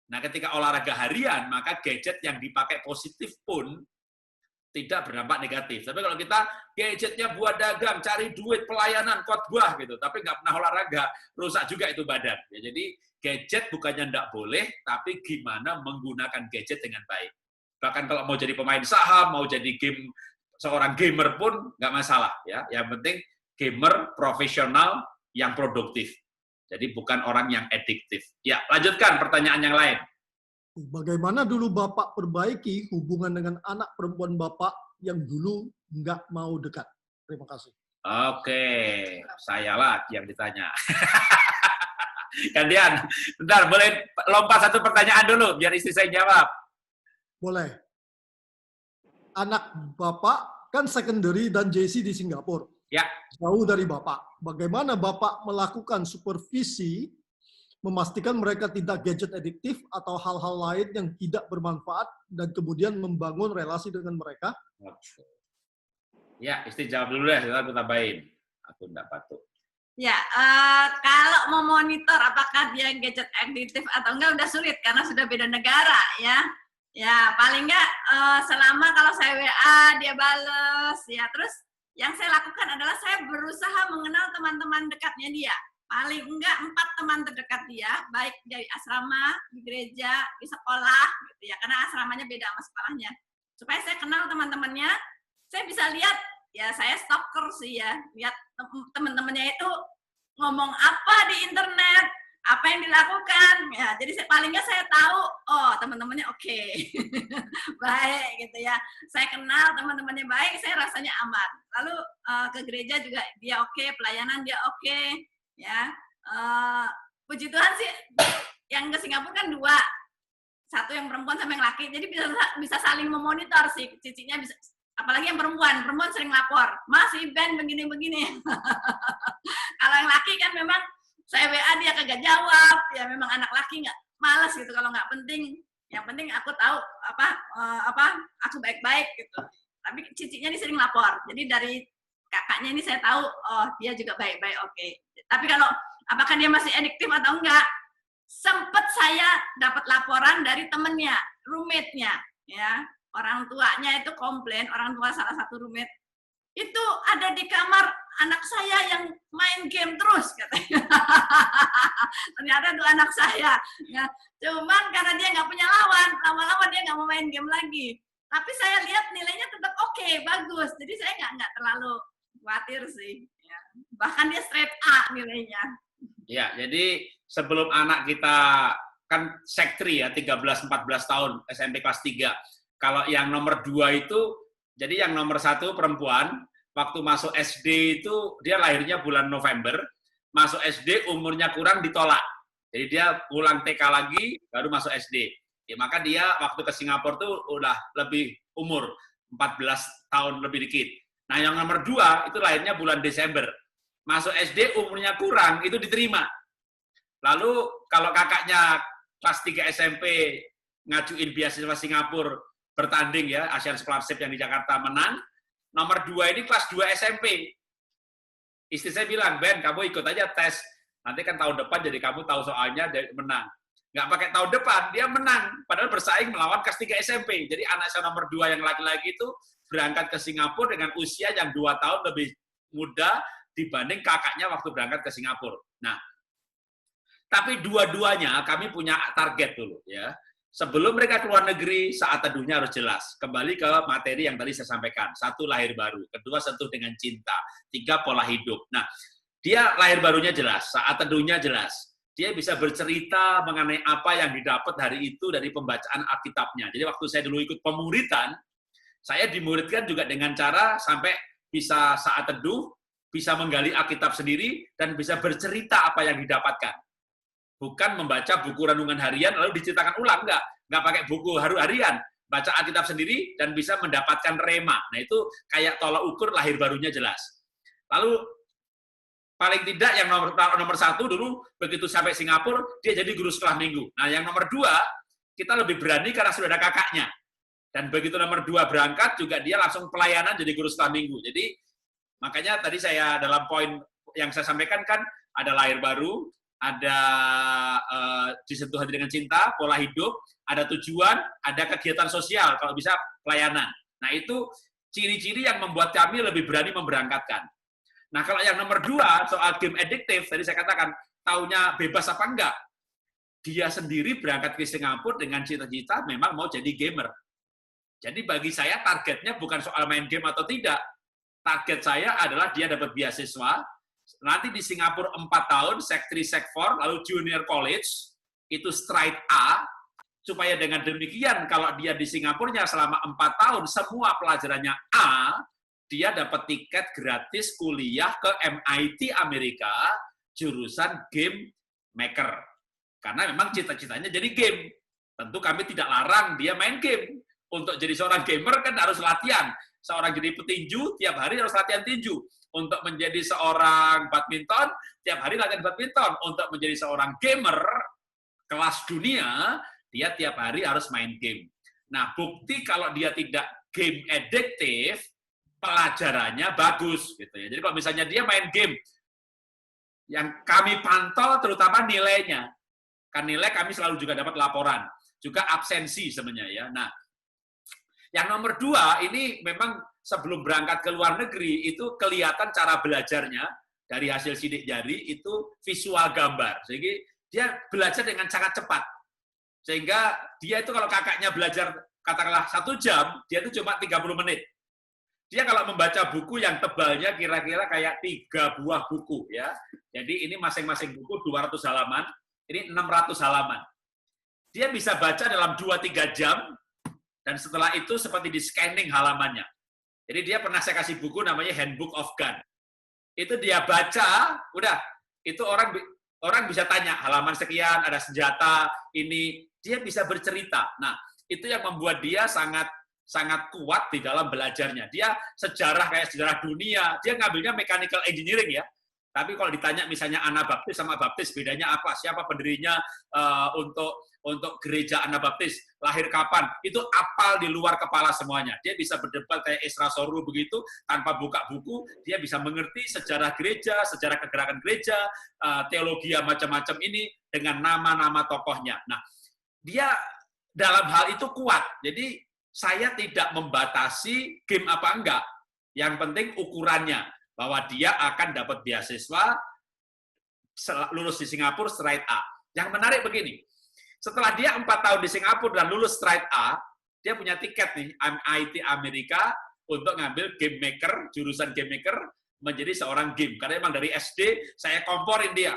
Speaker 4: Nah, ketika olahraga harian, maka gadget yang dipakai positif pun tidak berdampak negatif. Tapi kalau kita gadgetnya buat dagang, cari duit, pelayanan, khotbah gitu, tapi nggak pernah olahraga, rusak juga itu badan. Ya, jadi gadget bukannya nggak boleh, tapi gimana menggunakan gadget dengan baik. Bahkan kalau mau jadi pemain saham, mau jadi seorang gamer pun nggak masalah. Ya, yang penting gamer profesional yang produktif. Jadi bukan orang yang adiktif. Ya, lanjutkan pertanyaan yang lain.
Speaker 1: Bagaimana dulu Bapak perbaiki hubungan dengan anak perempuan Bapak yang dulu nggak mau dekat? Terima kasih.
Speaker 4: Oke, saya lagi yang ditanya. Gantian, bentar, boleh lompat 1 pertanyaan dulu, biar istri saya jawab.
Speaker 1: Boleh. Anak Bapak kan secondary dan JC di Singapura.
Speaker 4: Ya.
Speaker 1: Jauh dari Bapak. Bagaimana Bapak melakukan supervisi memastikan mereka tidak gadget adiktif atau hal-hal lain yang tidak bermanfaat dan kemudian membangun relasi dengan mereka?
Speaker 4: Ya, istri jawab dulu deh, aku tambahin. Aku enggak patuh.
Speaker 6: Ya, kalau mau monitor apakah dia gadget adiktif atau enggak udah sulit karena sudah beda negara ya. Ya, paling enggak selama kalau saya WA dia bales ya. Terus yang saya lakukan adalah saya berusaha mengenal teman-teman dekatnya dia. Paling enggak 4 teman terdekat dia, baik dari asrama, di gereja, di sekolah, gitu ya. Karena asramanya beda sama sekolahnya. Supaya saya kenal teman-temannya, saya bisa lihat, ya saya stalker sih ya, lihat teman-temannya itu ngomong apa di internet, apa yang dilakukan. Ya, jadi paling enggak saya tahu, oh teman-temannya oke. Baik gitu ya. Saya kenal teman-temannya baik, saya rasanya aman. Lalu ke gereja juga dia oke, pelayanan dia oke. Ya, puji Tuhan sih, yang ke Singapura kan 2, 1 yang perempuan sama yang laki, jadi bisa saling memonitor sih, cicinya bisa, apalagi yang perempuan sering lapor, Mas event begini-begini. Kalau yang laki kan memang saya WA dia kagak jawab, ya memang anak laki nggak malas gitu kalau nggak penting, yang penting aku tahu aku baik-baik gitu. Tapi cicinya dia sering lapor, jadi dari kakaknya ini saya tahu, oh dia juga baik-baik, oke. Tapi kalau apakah dia masih adiktif atau enggak, sempat saya dapat laporan dari temennya, roommate-nya, ya, orang tuanya itu komplain, orang tua salah satu roommate, itu ada di kamar anak saya yang main game terus, katanya. Ternyata itu anak saya. Ya, cuman karena dia nggak punya lawan, lama-lama dia nggak mau main game lagi. Tapi saya lihat nilainya tetap oke, bagus. Jadi saya nggak terlalu khawatir sih. Ya. Bahkan dia straight A nilainya.
Speaker 4: Ya, jadi sebelum anak kita kan sektri ya, 13-14 tahun, SMP kelas 3. Kalau yang nomor 2 itu, jadi yang nomor 1 perempuan, waktu masuk SD itu, dia lahirnya bulan November, masuk SD umurnya kurang ditolak. Jadi dia pulang TK lagi, baru masuk SD. Ya, maka dia waktu ke Singapura tuh udah lebih umur, 14 tahun lebih dikit. Nah, yang nomor 2 itu lahirnya bulan Desember. Masuk SD umurnya kurang, itu diterima. Lalu kalau kakaknya kelas 3 SMP ngajuin beasiswa Singapura bertanding ya, Asian Scholarship yang di Jakarta menang. Nomor 2 ini kelas 2 SMP. Istri saya bilang, Ben, kamu ikut aja tes. Nanti kan tahun depan jadi kamu tahu soalnya menang. Nggak pakai tahun depan, dia menang. Padahal bersaing melawan kelas 3 SMP. Jadi anak saya nomor 2 yang laki-laki itu berangkat ke Singapura dengan usia yang 2 tahun lebih muda dibanding kakaknya waktu berangkat ke Singapura. Nah, tapi dua-duanya kami punya target dulu ya. Sebelum mereka keluar negeri, saat teduhnya harus jelas. Kembali ke materi yang tadi saya sampaikan. 1, lahir baru. 2, sentuh dengan cinta. 3, pola hidup. Nah, dia lahir barunya jelas. Saat teduhnya jelas. Dia bisa bercerita mengenai apa yang didapat hari itu dari pembacaan Alkitabnya. Jadi waktu saya dulu ikut pemuritan, saya dimuridkan juga dengan cara sampai bisa saat teduh, bisa menggali Alkitab sendiri, dan bisa bercerita apa yang didapatkan. Bukan membaca buku renungan harian lalu diceritakan ulang, enggak pakai buku harian, baca Alkitab sendiri dan bisa mendapatkan rema. Nah itu kayak tolak ukur lahir barunya jelas. Lalu paling tidak yang nomor 1 dulu begitu sampai Singapura dia jadi guru sekolah minggu. Nah yang nomor 2 kita lebih berani karena sudah ada kakaknya. Dan begitu nomor 2 berangkat juga dia langsung pelayanan jadi guru sekolah minggu. Jadi makanya tadi saya dalam poin yang saya sampaikan kan ada lahir baru, ada disentuh hati dengan cinta, pola hidup, ada tujuan, ada kegiatan sosial, kalau bisa pelayanan. Nah itu ciri-ciri yang membuat kami lebih berani memberangkatkan. Nah kalau yang nomor 2, soal game addictive, tadi saya katakan, taunya bebas apa enggak? Dia sendiri berangkat ke Singapura dengan cita-cita memang mau jadi gamer. Jadi bagi saya targetnya bukan soal main game atau tidak. Target saya adalah dia dapat beasiswa, nanti di Singapura 4 tahun, Sek 3, Sek 4, lalu Junior College, itu straight A, supaya dengan demikian kalau dia di Singapura selama 4 tahun, semua pelajarannya A, dia dapat tiket gratis kuliah ke MIT Amerika, jurusan game maker. Karena memang cita-citanya jadi game. Tentu kami tidak larang dia main game. Untuk jadi seorang gamer kan harus latihan. Seorang jadi petinju, tiap hari harus latihan tinju. Untuk menjadi seorang badminton, tiap hari latihan badminton. Untuk menjadi seorang gamer kelas dunia, dia tiap hari harus main game. Nah, bukti kalau dia tidak game addictive, pelajarannya bagus gitu ya. Jadi kalau misalnya dia main game, yang kami pantau terutama nilainya. Kan nilai kami selalu juga dapat laporan, juga absensi sebenarnya ya. Nah, yang nomor 2 ini memang sebelum berangkat ke luar negeri itu kelihatan cara belajarnya dari hasil sidik jari itu visual gambar. Sehingga dia belajar dengan sangat cepat. Sehingga dia itu kalau kakaknya belajar katakanlah 1 jam, dia itu cuma 30 menit. Dia kalau membaca buku yang tebalnya kira-kira kayak 3 buah buku ya. Jadi ini masing-masing buku 200 halaman, ini 600 halaman. Dia bisa baca dalam 2-3 jam dan setelah itu seperti di scanning halamannya. Jadi dia pernah saya kasih buku namanya Handbook of Gun. Itu dia baca, udah itu orang bisa tanya halaman sekian, ada senjata, ini dia bisa bercerita. Nah, itu yang membuat dia sangat kuat di dalam belajarnya. Dia sejarah kayak sejarah dunia, dia ngambilnya mechanical engineering ya. Tapi kalau ditanya misalnya Anabaptis sama Baptis bedanya apa? Siapa pendirinya untuk gereja Anabaptis? Lahir kapan? Itu apal di luar kepala semuanya. Dia bisa berdebat kayak Esra Soru begitu tanpa buka buku, dia bisa mengerti sejarah gereja, sejarah kegerakan gereja, teologi macam-macam ini dengan nama-nama tokohnya. Nah, dia dalam hal itu kuat. Jadi saya tidak membatasi game apa enggak. Yang penting ukurannya. Bahwa dia akan dapat beasiswa lulus di Singapura straight A. Yang menarik begini, setelah dia 4 tahun di Singapura dan lulus straight A, dia punya tiket nih, MIT Amerika untuk ngambil game maker, jurusan game maker, menjadi seorang game. Karena memang dari SD, saya komporin dia.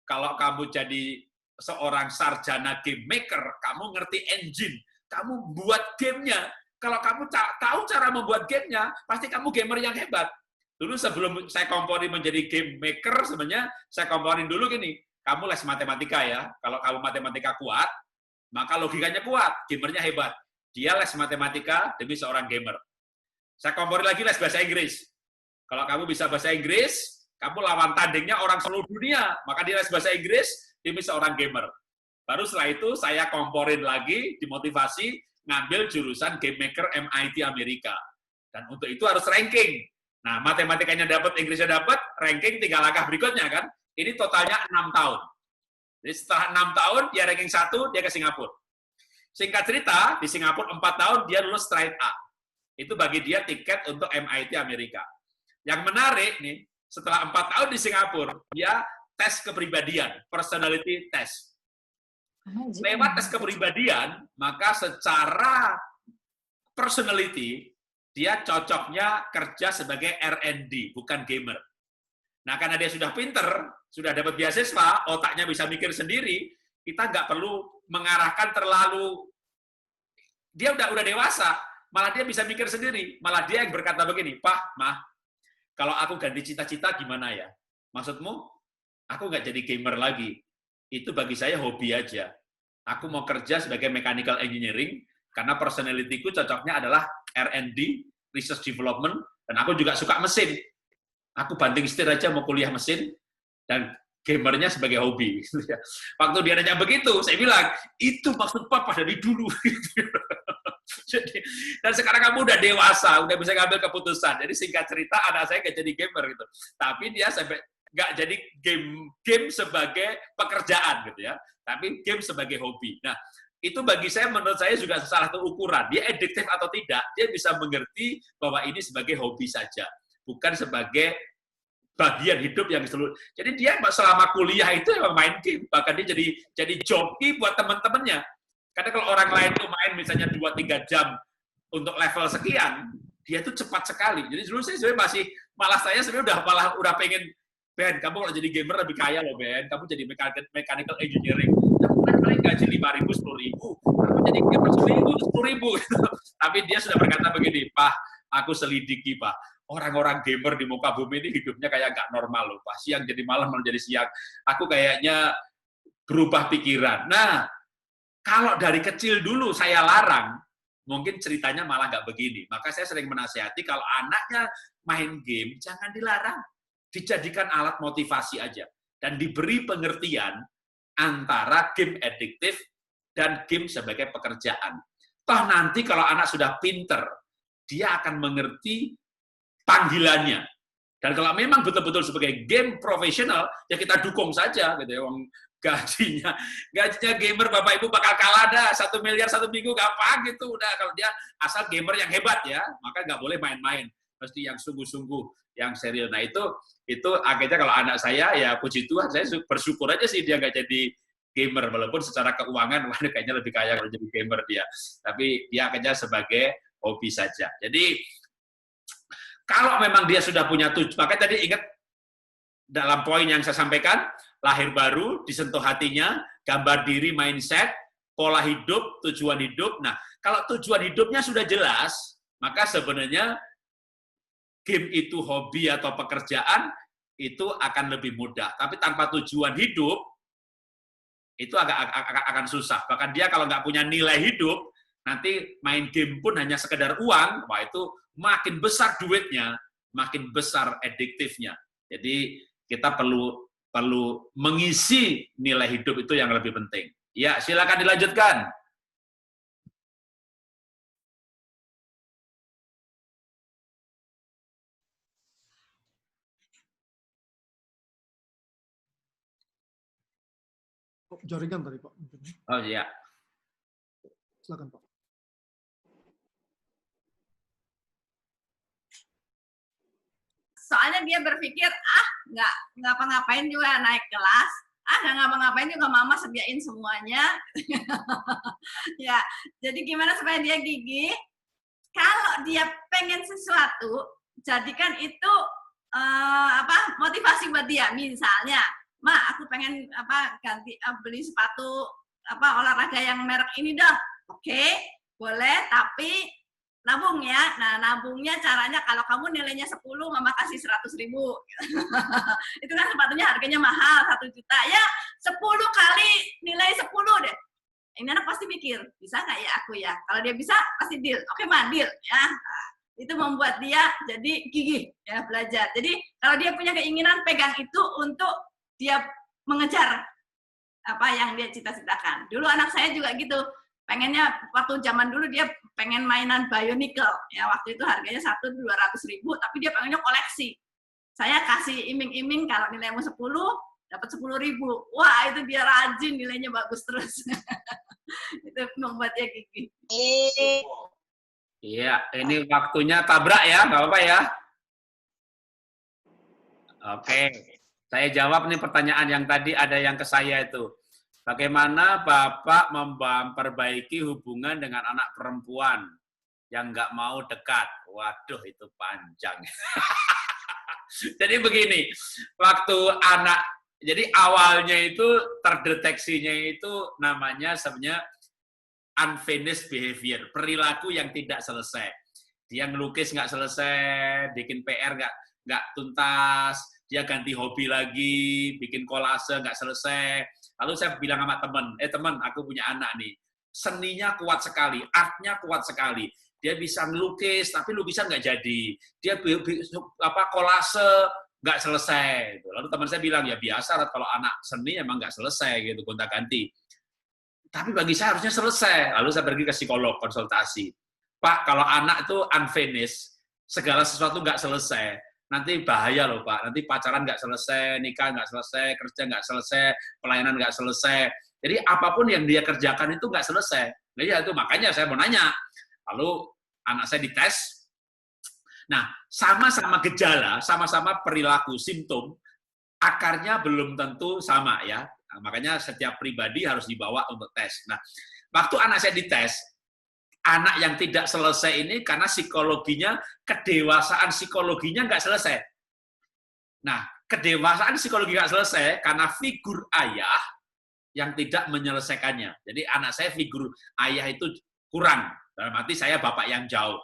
Speaker 4: Kalau kamu jadi seorang sarjana game maker, kamu ngerti engine, kamu buat gamenya. Kalau kamu tahu cara membuat gamenya, pasti kamu gamer yang hebat. Dulu sebelum saya komporin menjadi game maker, sebenarnya saya komporin dulu gini, kamu les matematika ya, kalau kamu matematika kuat, maka logikanya kuat, gamernya hebat. Dia les matematika demi seorang gamer. Saya komporin lagi les bahasa Inggris. Kalau kamu bisa bahasa Inggris, kamu lawan tandingnya orang seluruh dunia, maka dia les bahasa Inggris demi seorang gamer. Baru setelah itu saya komporin lagi, dimotivasi, ngambil jurusan Game Maker MIT Amerika. Dan untuk itu harus ranking. Nah, matematikanya dapat, Inggrisnya dapat, ranking 3 langkah berikutnya kan. Ini totalnya 6 tahun. Jadi setelah 6 tahun, dia ranking 1, dia ke Singapura. Singkat cerita, di Singapura 4 tahun, dia lulus straight A. Itu bagi dia tiket untuk MIT Amerika. Yang menarik nih, setelah 4 tahun di Singapura, dia tes kepribadian, personality test. Lewat tes kepribadian, maka secara personality, dia cocoknya kerja sebagai R&D, bukan gamer. Nah, karena dia sudah pinter, sudah dapat beasiswa, otaknya bisa mikir sendiri, kita nggak perlu mengarahkan terlalu, dia udah dewasa, malah dia bisa mikir sendiri. Malah dia yang berkata begini, Pak, Mah, kalau aku ganti cita-cita gimana ya? Maksudmu, aku nggak jadi gamer lagi. Itu bagi saya hobi aja. Aku mau kerja sebagai mechanical engineering, karena personality-ku cocoknya adalah R&D, research development, dan aku juga suka mesin. Aku banting setir aja mau kuliah mesin, dan gamernya sebagai hobi. Waktu dia nanya begitu, saya bilang, itu maksud Papa dari dulu. Jadi, dan sekarang kamu udah dewasa, udah bisa ngambil keputusan. Jadi singkat cerita, anak saya nggak jadi gamer gitu. Tapi dia sampai nggak jadi game sebagai pekerjaan gitu ya. Tapi game sebagai hobi. Nah, itu bagi saya, menurut saya juga salah satu ukuran. Dia addictive atau tidak, dia bisa mengerti bahwa ini sebagai hobi saja, bukan sebagai bagian hidup yang seluruh. Jadi dia selama kuliah itu emang main game, bahkan dia jadi joki buat teman-temannya. Karena kalau orang lain tuh main misalnya 2-3 jam untuk level sekian, dia tuh cepat sekali. Jadi dulu saya sebenarnya saya sebenarnya udah pengen, Ben, kamu kalau jadi gamer lebih kaya loh, Ben. Kamu jadi mechanical engineering. Kamu kan paling gaji 5.000, 10.000. Kamu jadi gamer 10.000. Tapi dia sudah berkata begini, Pak, aku selidiki, Pak. Orang-orang gamer di muka bumi ini hidupnya kayak nggak normal loh, Pak. Siang jadi malam, malam jadi siang. Aku kayaknya berubah pikiran. Nah, kalau dari kecil dulu saya larang, mungkin ceritanya malah nggak begini. Maka saya sering menasihati kalau anaknya main game, jangan dilarang. Dijadikan alat motivasi aja. Dan diberi pengertian antara game adiktif dan game sebagai pekerjaan. Toh nanti kalau anak sudah pinter, dia akan mengerti panggilannya. Dan kalau memang betul-betul sebagai game profesional, ya kita dukung saja. Gitu ya. Gajinya gamer Bapak Ibu bakal kalah dah, 1 miliar 1 minggu gampang gitu. Udah kalau dia asal gamer yang hebat ya, maka nggak boleh main-main. Mesti yang sungguh-sungguh, yang serius. Nah itu akhirnya kalau anak saya, ya puji Tuhan, saya bersyukur aja sih dia nggak jadi gamer, walaupun secara keuangan kayaknya lebih kaya kalau jadi gamer dia. Tapi dia akhirnya sebagai hobi saja. Jadi kalau memang dia sudah punya tujuan, maka tadi ingat dalam poin yang saya sampaikan, lahir baru, disentuh hatinya, gambar diri, mindset, pola hidup, tujuan hidup. Nah, kalau tujuan hidupnya sudah jelas, maka sebenarnya game itu hobi atau pekerjaan, itu akan lebih mudah. Tapi tanpa tujuan hidup, itu akan susah. Bahkan dia kalau nggak punya nilai hidup, nanti main game pun hanya sekedar uang, wah itu makin besar duitnya, makin besar adiktifnya. Jadi kita perlu mengisi nilai hidup itu yang lebih penting. Ya, silakan dilanjutkan.
Speaker 1: Jaringan tadi, Pak.
Speaker 4: Oh iya.
Speaker 1: Silakan, Pak.
Speaker 6: Soalnya dia berpikir, nggak ngapa-ngapain juga naik kelas, nggak ngapa-ngapain juga mama sediain semuanya. Ya, jadi gimana supaya dia gigih? Kalau dia pengen sesuatu, jadikan itu motivasi buat dia. Misalnya, Ma, aku pengen ganti beli sepatu olahraga yang merek ini dong. Oke, boleh, tapi nabung ya. Nah, nabungnya caranya kalau kamu nilainya 10, mama kasih 100.000. Itu kan sepatunya harganya mahal, 1 juta. Ya, 10 kali nilai 10 deh. Ini anak pasti mikir, bisa nggak ya aku ya? Kalau dia bisa, pasti deal. Oke, Ma, deal ya. Nah, itu membuat dia jadi gigih ya belajar. Jadi kalau dia punya keinginan, pegang itu untuk dia mengejar apa yang dia cita-citakan. Dulu anak saya juga gitu, pengennya waktu zaman dulu dia pengen mainan Bionicle, ya waktu itu harganya 1.200.000, tapi dia pengennya koleksi. Saya kasih iming-iming kalau nilaimu 10, dapat 10.000. Wah, itu dia rajin, nilainya bagus terus. Itu membuat dia gigih.
Speaker 4: Iya, ini waktunya tabrak ya, nggak apa-apa ya. Oke, saya jawab nih pertanyaan yang tadi ada yang ke saya itu. Bagaimana Bapak memperbaiki hubungan dengan anak perempuan yang nggak mau dekat? Waduh, itu panjang. Jadi begini, waktu anak, jadi awalnya itu terdeteksinya itu namanya sebenarnya unfinished behavior, perilaku yang tidak selesai. Dia ngelukis nggak selesai, bikin PR nggak tuntas, dia ganti hobi lagi, bikin kolase nggak selesai. Lalu saya bilang sama teman, aku punya anak nih, seninya kuat sekali, artnya kuat sekali. Dia bisa ngelukis, tapi lukisan nggak jadi. Dia kolase nggak selesai. Lalu teman saya bilang, ya biasa kalau anak seni emang nggak selesai gitu, gonta-ganti. Tapi bagi saya harusnya selesai. Lalu saya pergi ke psikolog, konsultasi. Pak, kalau anak itu unfinished, segala sesuatu nggak selesai, nanti bahaya loh Pak, nanti pacaran nggak selesai, nikah nggak selesai, kerja nggak selesai, pelayanan nggak selesai. Jadi apapun yang dia kerjakan itu nggak selesai. Nah ya itu makanya saya mau nanya. Lalu anak saya dites. Nah sama-sama gejala, sama-sama perilaku, simptom, akarnya belum tentu sama ya. Nah, makanya setiap pribadi harus dibawa untuk tes. Nah waktu anak saya dites, anak yang tidak selesai ini karena psikologinya, kedewasaan psikologinya nggak selesai. Nah, kedewasaan psikologi nggak selesai karena figur ayah yang tidak menyelesaikannya. Jadi anak saya figur ayah itu kurang. Dalam arti saya bapak yang jauh.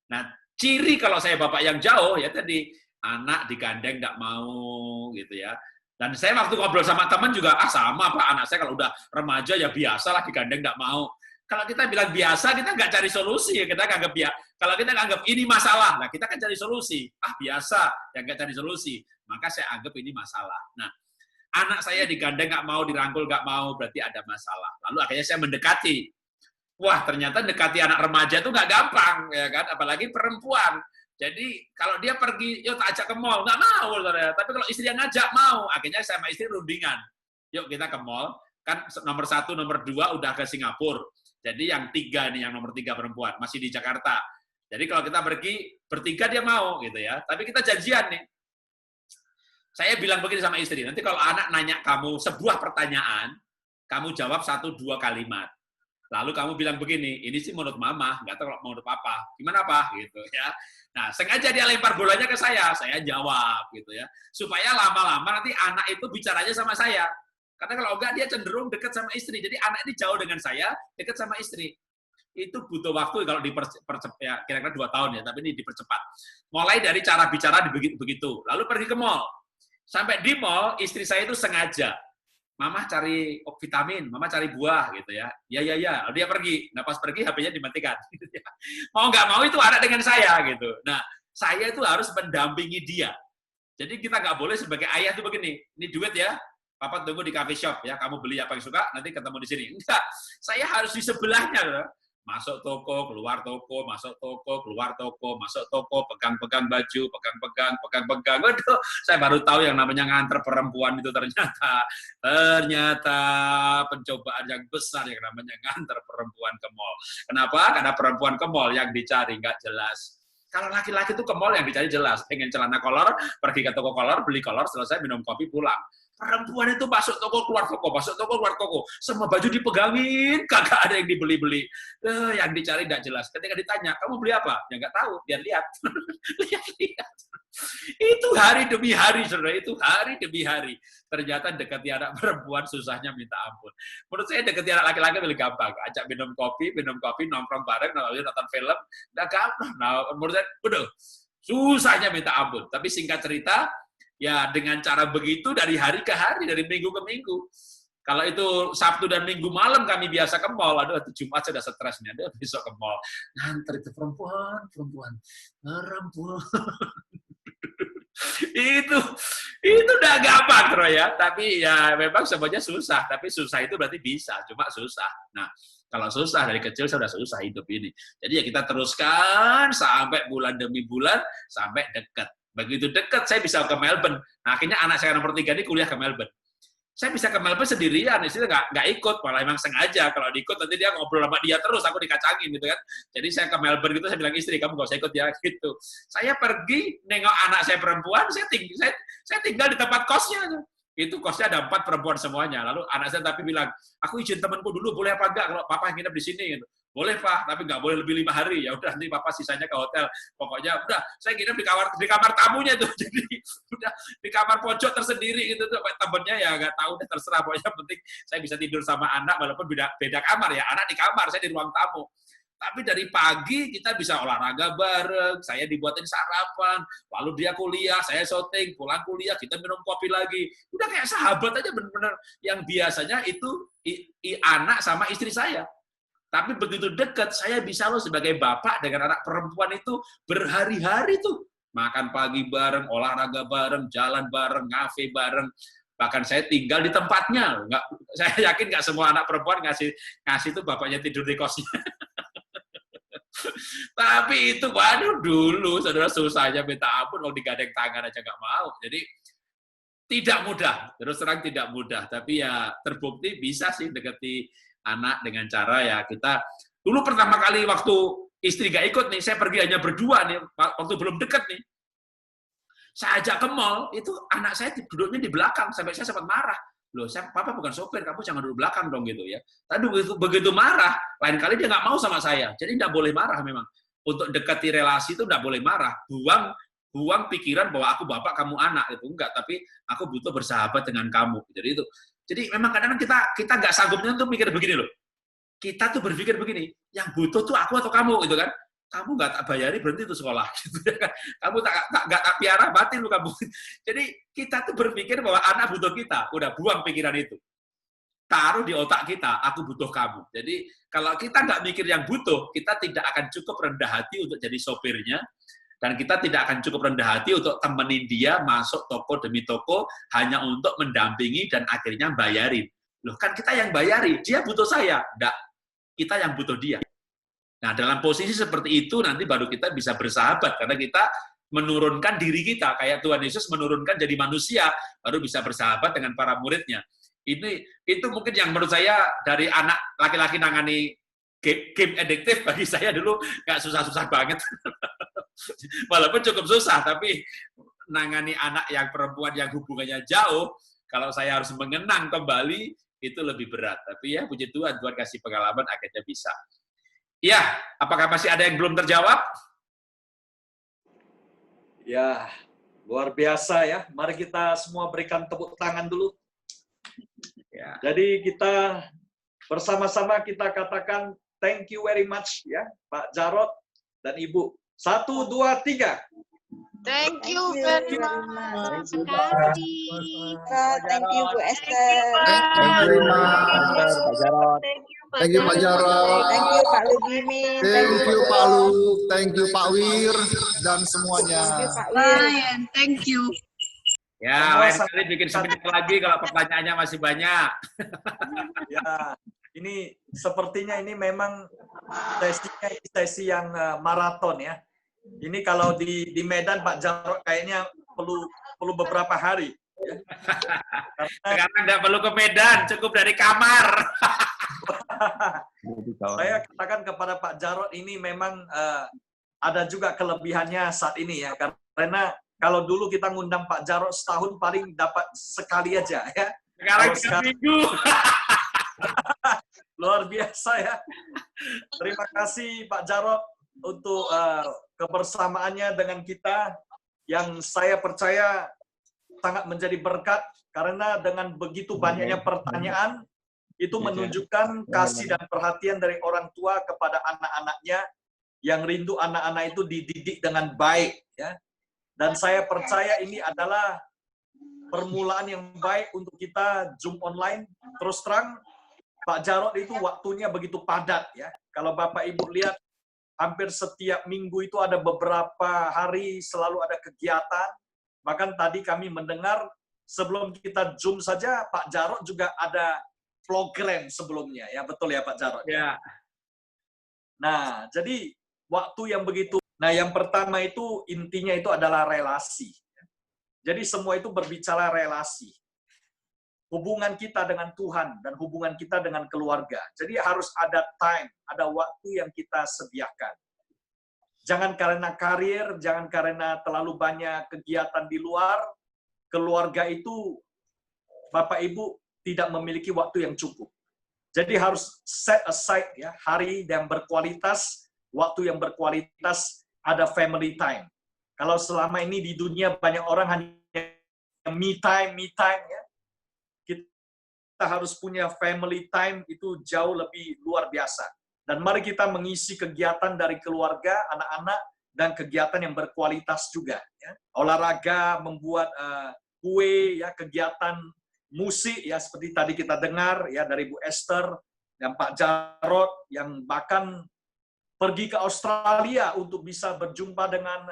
Speaker 4: Nah, ciri kalau saya bapak yang jauh, ya tadi, anak digandeng nggak mau, gitu ya. Dan saya waktu ngobrol sama teman juga, sama Pak, anak saya kalau udah remaja ya biasa lah digandeng nggak mau. Kalau kita bilang biasa, kita nggak cari solusi. Kita anggap kalau kita anggap ini masalah, nah kita kan cari solusi. Biasa, yang nggak cari solusi. Maka saya anggap ini masalah. Nah, anak saya digandeng nggak mau, dirangkul nggak mau, berarti ada masalah. Lalu akhirnya saya mendekati. Wah, ternyata dekati anak remaja itu nggak gampang, ya kan? Apalagi perempuan. Jadi kalau dia pergi, yuk tak ajak ke mall, nggak mau, saudara. Tapi kalau istri yang ngajak mau, akhirnya saya sama istri rundingan. Yuk kita ke mall. Kan nomor 1, nomor 2 udah ke Singapura. Jadi yang 3 nih, yang nomor 3 perempuan, masih di Jakarta. Jadi kalau kita pergi, bertiga dia mau, gitu ya. Tapi kita janjian nih. Saya bilang begini sama istri, nanti kalau anak nanya kamu sebuah pertanyaan, kamu jawab 1-2 kalimat. Lalu kamu bilang begini, ini sih menurut mama, nggak tahu kalau menurut papa. Gimana Pak? Gitu ya. Nah, sengaja dia lempar bolanya ke saya jawab, gitu ya. Supaya lama-lama nanti anak itu bicaranya sama saya. Karena kalau enggak, dia cenderung dekat sama istri. Jadi anak ini jauh dengan saya, dekat sama istri. Itu butuh waktu kalau dipercepat, ya, kira-kira 2 tahun ya, tapi ini dipercepat. Mulai dari cara bicara begitu. Lalu pergi ke mall. Sampai di mall, istri saya itu sengaja. Mama cari vitamin, mama cari buah, gitu ya. Ya. Lalu dia pergi. Nah, pas pergi, HP-nya dimatikan. Mau nggak mau itu anak dengan saya, gitu. Nah, saya itu harus mendampingi dia. Jadi kita nggak boleh sebagai ayah itu begini, ini duit ya, Papa tunggu di coffee shop ya, kamu beli apa yang suka, nanti ketemu di sini. Enggak, saya harus di sebelahnya loh. Masuk toko, keluar toko, masuk toko, keluar toko, masuk toko, pegang-pegang baju, pegang-pegang. Waduh, saya baru tahu yang namanya nganter perempuan itu ternyata pencobaan yang besar yang namanya nganter perempuan ke mall. Kenapa? Karena perempuan ke mall yang dicari nggak jelas. Kalau laki-laki itu ke mall yang dicari jelas, pengen celana kolor, pergi ke toko kolor, beli kolor, selesai minum kopi, pulang. Perempuan itu masuk toko, keluar toko, masuk toko, keluar toko. Semua baju dipegangin, kagak ada yang dibeli-beli. Yang dicari tidak jelas. Ketika ditanya, kamu beli apa? Ya nggak tahu, biar lihat. Lihat. Itu hari demi hari, saudara. Itu hari demi hari. Ternyata dekati anak perempuan susahnya minta ampun. Menurut saya dekati anak laki-laki lebih gampang. Ajak minum kopi, nongkrong bareng, lalu nonton film. Nggak gampang. Nah, menurut saya, udah, susahnya minta ampun. Tapi singkat cerita, ya dengan cara begitu dari hari ke hari, dari minggu ke minggu. Kalau itu Sabtu dan Minggu malam kami biasa ke mall, aduh Jumat sudah stres nih, aduh besok ke mall. Nganter itu perempuan. itu udah gampang, Troy ya. Tapi ya memang semuanya susah. Tapi susah itu berarti bisa, cuma susah. Nah, kalau susah dari kecil saya udah susah hidup ini. Jadi ya kita teruskan sampai bulan demi bulan sampai dekat. Begitu dekat saya bisa ke Melbourne. Nah, akhirnya anak saya nomor 3 ini kuliah ke Melbourne. Saya bisa ke Melbourne sendirian, istrinya nggak ikut, malah emang sengaja. Kalau diikut nanti dia ngobrol sama dia terus, aku dikacangin gitu kan. Jadi saya ke Melbourne gitu, saya bilang istri, kamu nggak usah ikut ya gitu. Saya pergi nengok anak saya perempuan, saya tinggal di tempat kosnya. Itu kosnya ada 4 perempuan semuanya. Lalu anak saya tapi bilang, aku izin temanku dulu, boleh apa enggak kalau papa nginep di sini gitu. Boleh Pak, tapi nggak boleh lebih 5 hari. Ya udah nanti papa sisanya ke hotel. Pokoknya udah saya nginep di kamar tamunya tuh. Jadi udah di kamar pojok tersendiri gitu tuh. Temennya ya nggak tahu deh, terserah. Pokoknya penting saya bisa tidur sama anak walaupun beda kamar ya. Anak di kamar, saya di ruang tamu. Tapi dari pagi kita bisa olahraga bareng, saya dibuatin sarapan, lalu dia kuliah, saya syuting, pulang kuliah, kita minum kopi lagi. Udah kayak sahabat aja bener-bener. Yang biasanya itu anak sama istri saya. Tapi begitu dekat, saya bisa loh sebagai bapak dengan anak perempuan itu berhari-hari tuh. Makan pagi bareng, olahraga bareng, jalan bareng, ngafe bareng. Bahkan saya tinggal di tempatnya. Saya yakin nggak semua anak perempuan ngasih tuh bapaknya tidur di kosnya. Tapi itu, waduh dulu, saudara susahnya minta ampun, kalau digadeng tangan aja nggak mau. Jadi tidak mudah, terus terang tidak mudah. Tapi ya terbukti bisa sih deketi anak dengan cara ya kita dulu pertama kali waktu istri gak ikut nih, saya pergi hanya berdua nih, waktu belum deket nih, saya ajak ke mall, itu anak saya duduknya di belakang, sampai saya sempat marah, loh papa bukan sopir, kamu jangan duduk belakang dong gitu ya. Tapi begitu marah, lain kali dia nggak mau sama saya, jadi nggak boleh marah memang. Untuk dekati relasi itu nggak boleh marah, buang pikiran bahwa aku bapak, kamu anak, itu enggak, tapi aku butuh bersahabat dengan kamu. Jadi memang kadang-kadang kita nggak sanggupnya untuk mikir begini loh. Kita tuh berpikir begini, yang butuh tuh aku atau kamu gitu kan. Kamu nggak tak bayari berhenti tuh sekolah. Gitu kan. Kamu nggak tak piara mati lu kamu. Jadi kita tuh berpikir bahwa anak butuh kita. Udah buang pikiran itu. Taruh di otak kita, aku butuh kamu. Jadi kalau kita nggak mikir yang butuh, kita tidak akan cukup rendah hati untuk jadi sopirnya. Dan kita tidak akan cukup rendah hati untuk temenin dia masuk toko demi toko hanya untuk mendampingi dan akhirnya bayarin. Loh kan kita yang bayari, dia butuh saya. Enggak, kita yang butuh dia. Nah dalam posisi seperti itu nanti baru kita bisa bersahabat karena kita menurunkan diri kita. Kayak Tuhan Yesus menurunkan jadi manusia, baru bisa bersahabat dengan para muridnya. Itu mungkin yang menurut saya dari anak laki-laki nangani game adiktif bagi saya dulu nggak susah-susah banget. Walaupun cukup susah, tapi nangani anak yang perempuan yang hubungannya jauh, kalau saya harus mengenang kembali, itu lebih berat. Tapi ya, puji Tuhan, Tuhan kasih pengalaman, akhirnya bisa. Ya, apakah masih ada yang belum terjawab?
Speaker 2: Ya, luar biasa ya. Mari kita semua berikan tepuk tangan dulu.
Speaker 4: Ya.
Speaker 2: Jadi kita bersama-sama kita katakan thank you very much ya, Pak Jarod dan Ibu. 1, 2, 3.
Speaker 3: Thank you very much.
Speaker 7: Thank you Bu Esther.
Speaker 8: Thank you Pak Jarod.
Speaker 3: Thank you Pak Jarod.
Speaker 7: Thank you Pak Lugimin.
Speaker 8: Thank you Pak Lu, thank you Pak Wir dan semuanya.
Speaker 3: Ryan, thank you.
Speaker 4: Ya, lain kali bikin seminar lagi kalau pertanyaannya masih banyak.
Speaker 2: Ya, ini sepertinya ini memang sesinya sesi yang maraton ya. Ini kalau di Medan Pak Jarod kayaknya perlu beberapa hari. Ya.
Speaker 4: Sekarang nggak perlu ke Medan, cukup dari kamar.
Speaker 2: Saya katakan kepada Pak Jarod ini memang ada juga kelebihannya saat ini ya, karena kalau dulu kita ngundang Pak Jarod setahun paling dapat sekali aja ya.
Speaker 4: Sekarang 3 minggu.
Speaker 2: Luar biasa ya. Terima kasih Pak Jarod untuk kebersamaannya dengan kita yang saya percaya sangat menjadi berkat karena dengan begitu banyaknya pertanyaan itu menunjukkan kasih dan perhatian dari orang tua kepada anak-anaknya yang rindu anak-anak itu dididik dengan baik ya. Dan saya percaya ini adalah permulaan yang baik untuk kita Zoom online. Terus terang Pak Jarod itu waktunya begitu padat ya. Kalau Bapak Ibu lihat hampir setiap minggu itu ada beberapa hari selalu ada kegiatan Bahkan tadi kami mendengar sebelum kita Zoom saja, Pak Jarod juga ada program sebelumnya. Ya, betul ya Pak Jarod?
Speaker 4: Ya.
Speaker 2: Nah, jadi waktu yang begitu. Nah, yang pertama itu intinya itu adalah relasi. Jadi semua itu berbicara relasi. Hubungan kita dengan Tuhan dan hubungan kita dengan keluarga. Jadi harus ada time, ada waktu yang kita sediakan. Jangan karena karir, jangan karena terlalu banyak kegiatan di luar, keluarga itu Bapak Ibu tidak memiliki waktu yang cukup. Jadi harus set aside ya, hari yang berkualitas, waktu yang berkualitas, ada family time. Kalau selama ini di dunia banyak orang hanya me time ya. Kita harus punya family time itu jauh lebih luar biasa. Dan mari kita mengisi kegiatan dari keluarga, anak-anak, dan kegiatan yang berkualitas juga. Ya. Olahraga, membuat kue, ya, kegiatan musik, ya seperti tadi kita dengar ya dari Bu Esther dan Pak Jarod, yang bahkan pergi ke Australia untuk bisa berjumpa dengan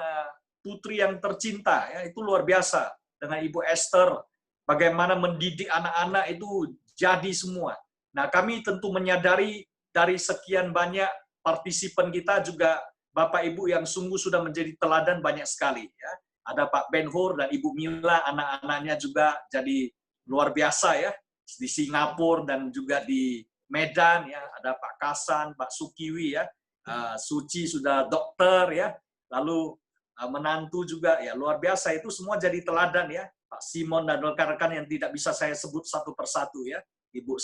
Speaker 2: putri yang tercinta. Ya, itu luar biasa. Dengan Ibu Esther, bagaimana mendidik anak-anak itu jadi semua. Nah, kami tentu menyadari dari sekian banyak partisipan kita juga Bapak Ibu yang sungguh sudah menjadi teladan banyak sekali. Ya. Ada Pak Ben-Hur dan Ibu Mila, anak-anaknya juga jadi luar biasa ya. Di Singapura dan juga di Medan ya. Ada Pak Kasan, Pak Sukiwi ya. Suci sudah dokter ya. Lalu menantu juga ya luar biasa, itu semua jadi teladan ya. Pak Simon dan rekan-rekan yang tidak bisa saya sebut satu persatu ya. Ibu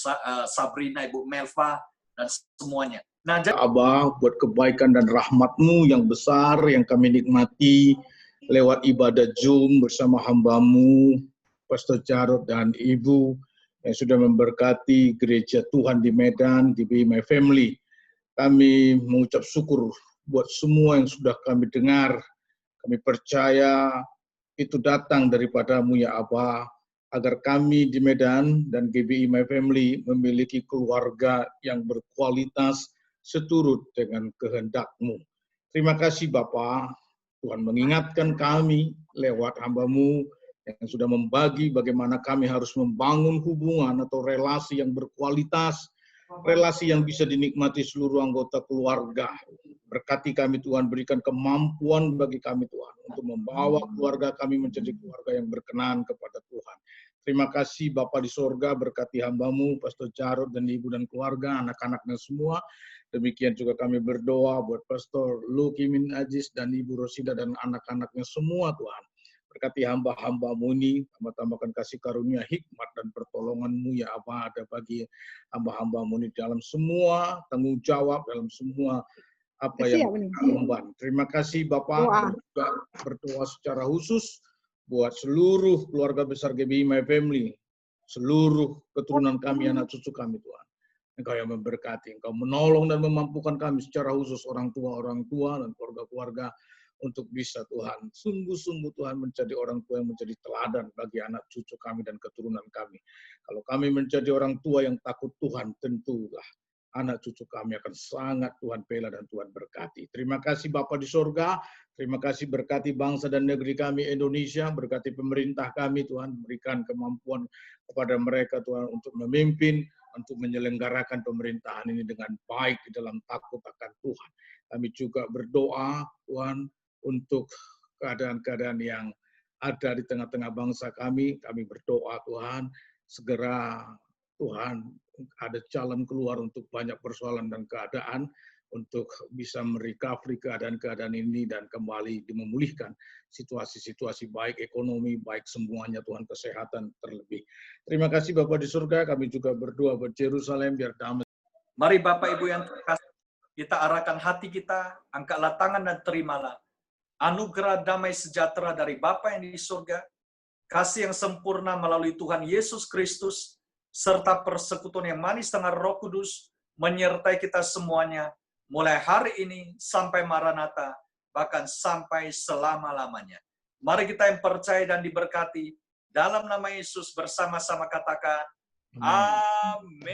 Speaker 2: Sabrina, Ibu Melva, dan semuanya. Nah, jadi
Speaker 9: Abah, buat kebaikan dan rahmat-Mu yang besar yang kami nikmati lewat ibadah Zoom bersama hamba-Mu, Pastor Jarod dan Ibu yang sudah memberkati gereja Tuhan di Medan, di Be My Family. Kami mengucap syukur buat semua yang sudah kami dengar. Kami percaya itu datang daripada-Mu ya Abah, agar kami di Medan dan GBI My Family memiliki keluarga yang berkualitas seturut dengan kehendak-Mu. Terima kasih Bapa, Tuhan mengingatkan kami lewat hamba-Mu yang sudah membagi bagaimana kami harus membangun hubungan atau relasi yang berkualitas, relasi yang bisa dinikmati seluruh anggota keluarga. Berkati kami Tuhan, berikan kemampuan bagi kami Tuhan untuk membawa keluarga kami menjadi keluarga yang berkenan kepada Tuhan. Terima kasih Bapa di sorga, berkati hamba-Mu, Pastor Jarod dan Ibu dan keluarga, anak-anaknya semua. Demikian juga kami berdoa buat Pastor Luke Imin Aziz dan Ibu Rosida dan anak-anaknya semua Tuhan. Berkati hamba-hamba-Mu ini, tambah-tambahkan kasih karunia, hikmat dan pertolongan-Mu ya apa ada bagi hamba-hamba-Mu ini dalam semua tanggung jawab, dalam semua apa yang emban. Terima kasih Bapak, juga berdoa secara khusus buat seluruh keluarga besar GBI My Family, seluruh keturunan kami, anak cucu kami Tuhan. Engkau yang memberkati, Engkau menolong dan memampukan kami secara khusus orang tua dan keluarga-keluarga untuk bisa Tuhan, sungguh-sungguh Tuhan menjadi orang tua yang menjadi teladan bagi anak cucu kami dan keturunan kami. Kalau kami menjadi orang tua yang takut Tuhan, tentulah anak cucu kami akan sangat Tuhan bela dan Tuhan berkati. Terima kasih Bapa di sorga, terima kasih berkati bangsa dan negeri kami Indonesia, berkati pemerintah kami Tuhan, berikan kemampuan kepada mereka Tuhan untuk memimpin, untuk menyelenggarakan pemerintahan ini dengan baik di dalam takut akan Tuhan. Kami juga berdoa Tuhan untuk keadaan-keadaan yang ada di tengah-tengah bangsa kami berdoa Tuhan, segera Tuhan ada jalan keluar untuk banyak persoalan dan keadaan, untuk bisa merecovery keadaan-keadaan ini dan kembali memulihkan situasi-situasi baik ekonomi, baik semuanya Tuhan, kesehatan terlebih. Terima kasih Bapak di surga, kami juga berdoa buat Yerusalem biar damai.
Speaker 2: Mari Bapak Ibu yang terkasih, kita arahkan hati kita, angkatlah tangan dan terimalah anugerah damai sejahtera dari Bapa yang di surga, kasih yang sempurna melalui Tuhan Yesus Kristus, serta persekutuan yang manis dengan Roh Kudus, menyertai kita semuanya, mulai hari ini sampai Maranatha, bahkan sampai selama-lamanya. Mari kita yang percaya dan diberkati, dalam nama Yesus bersama-sama katakan, Amin.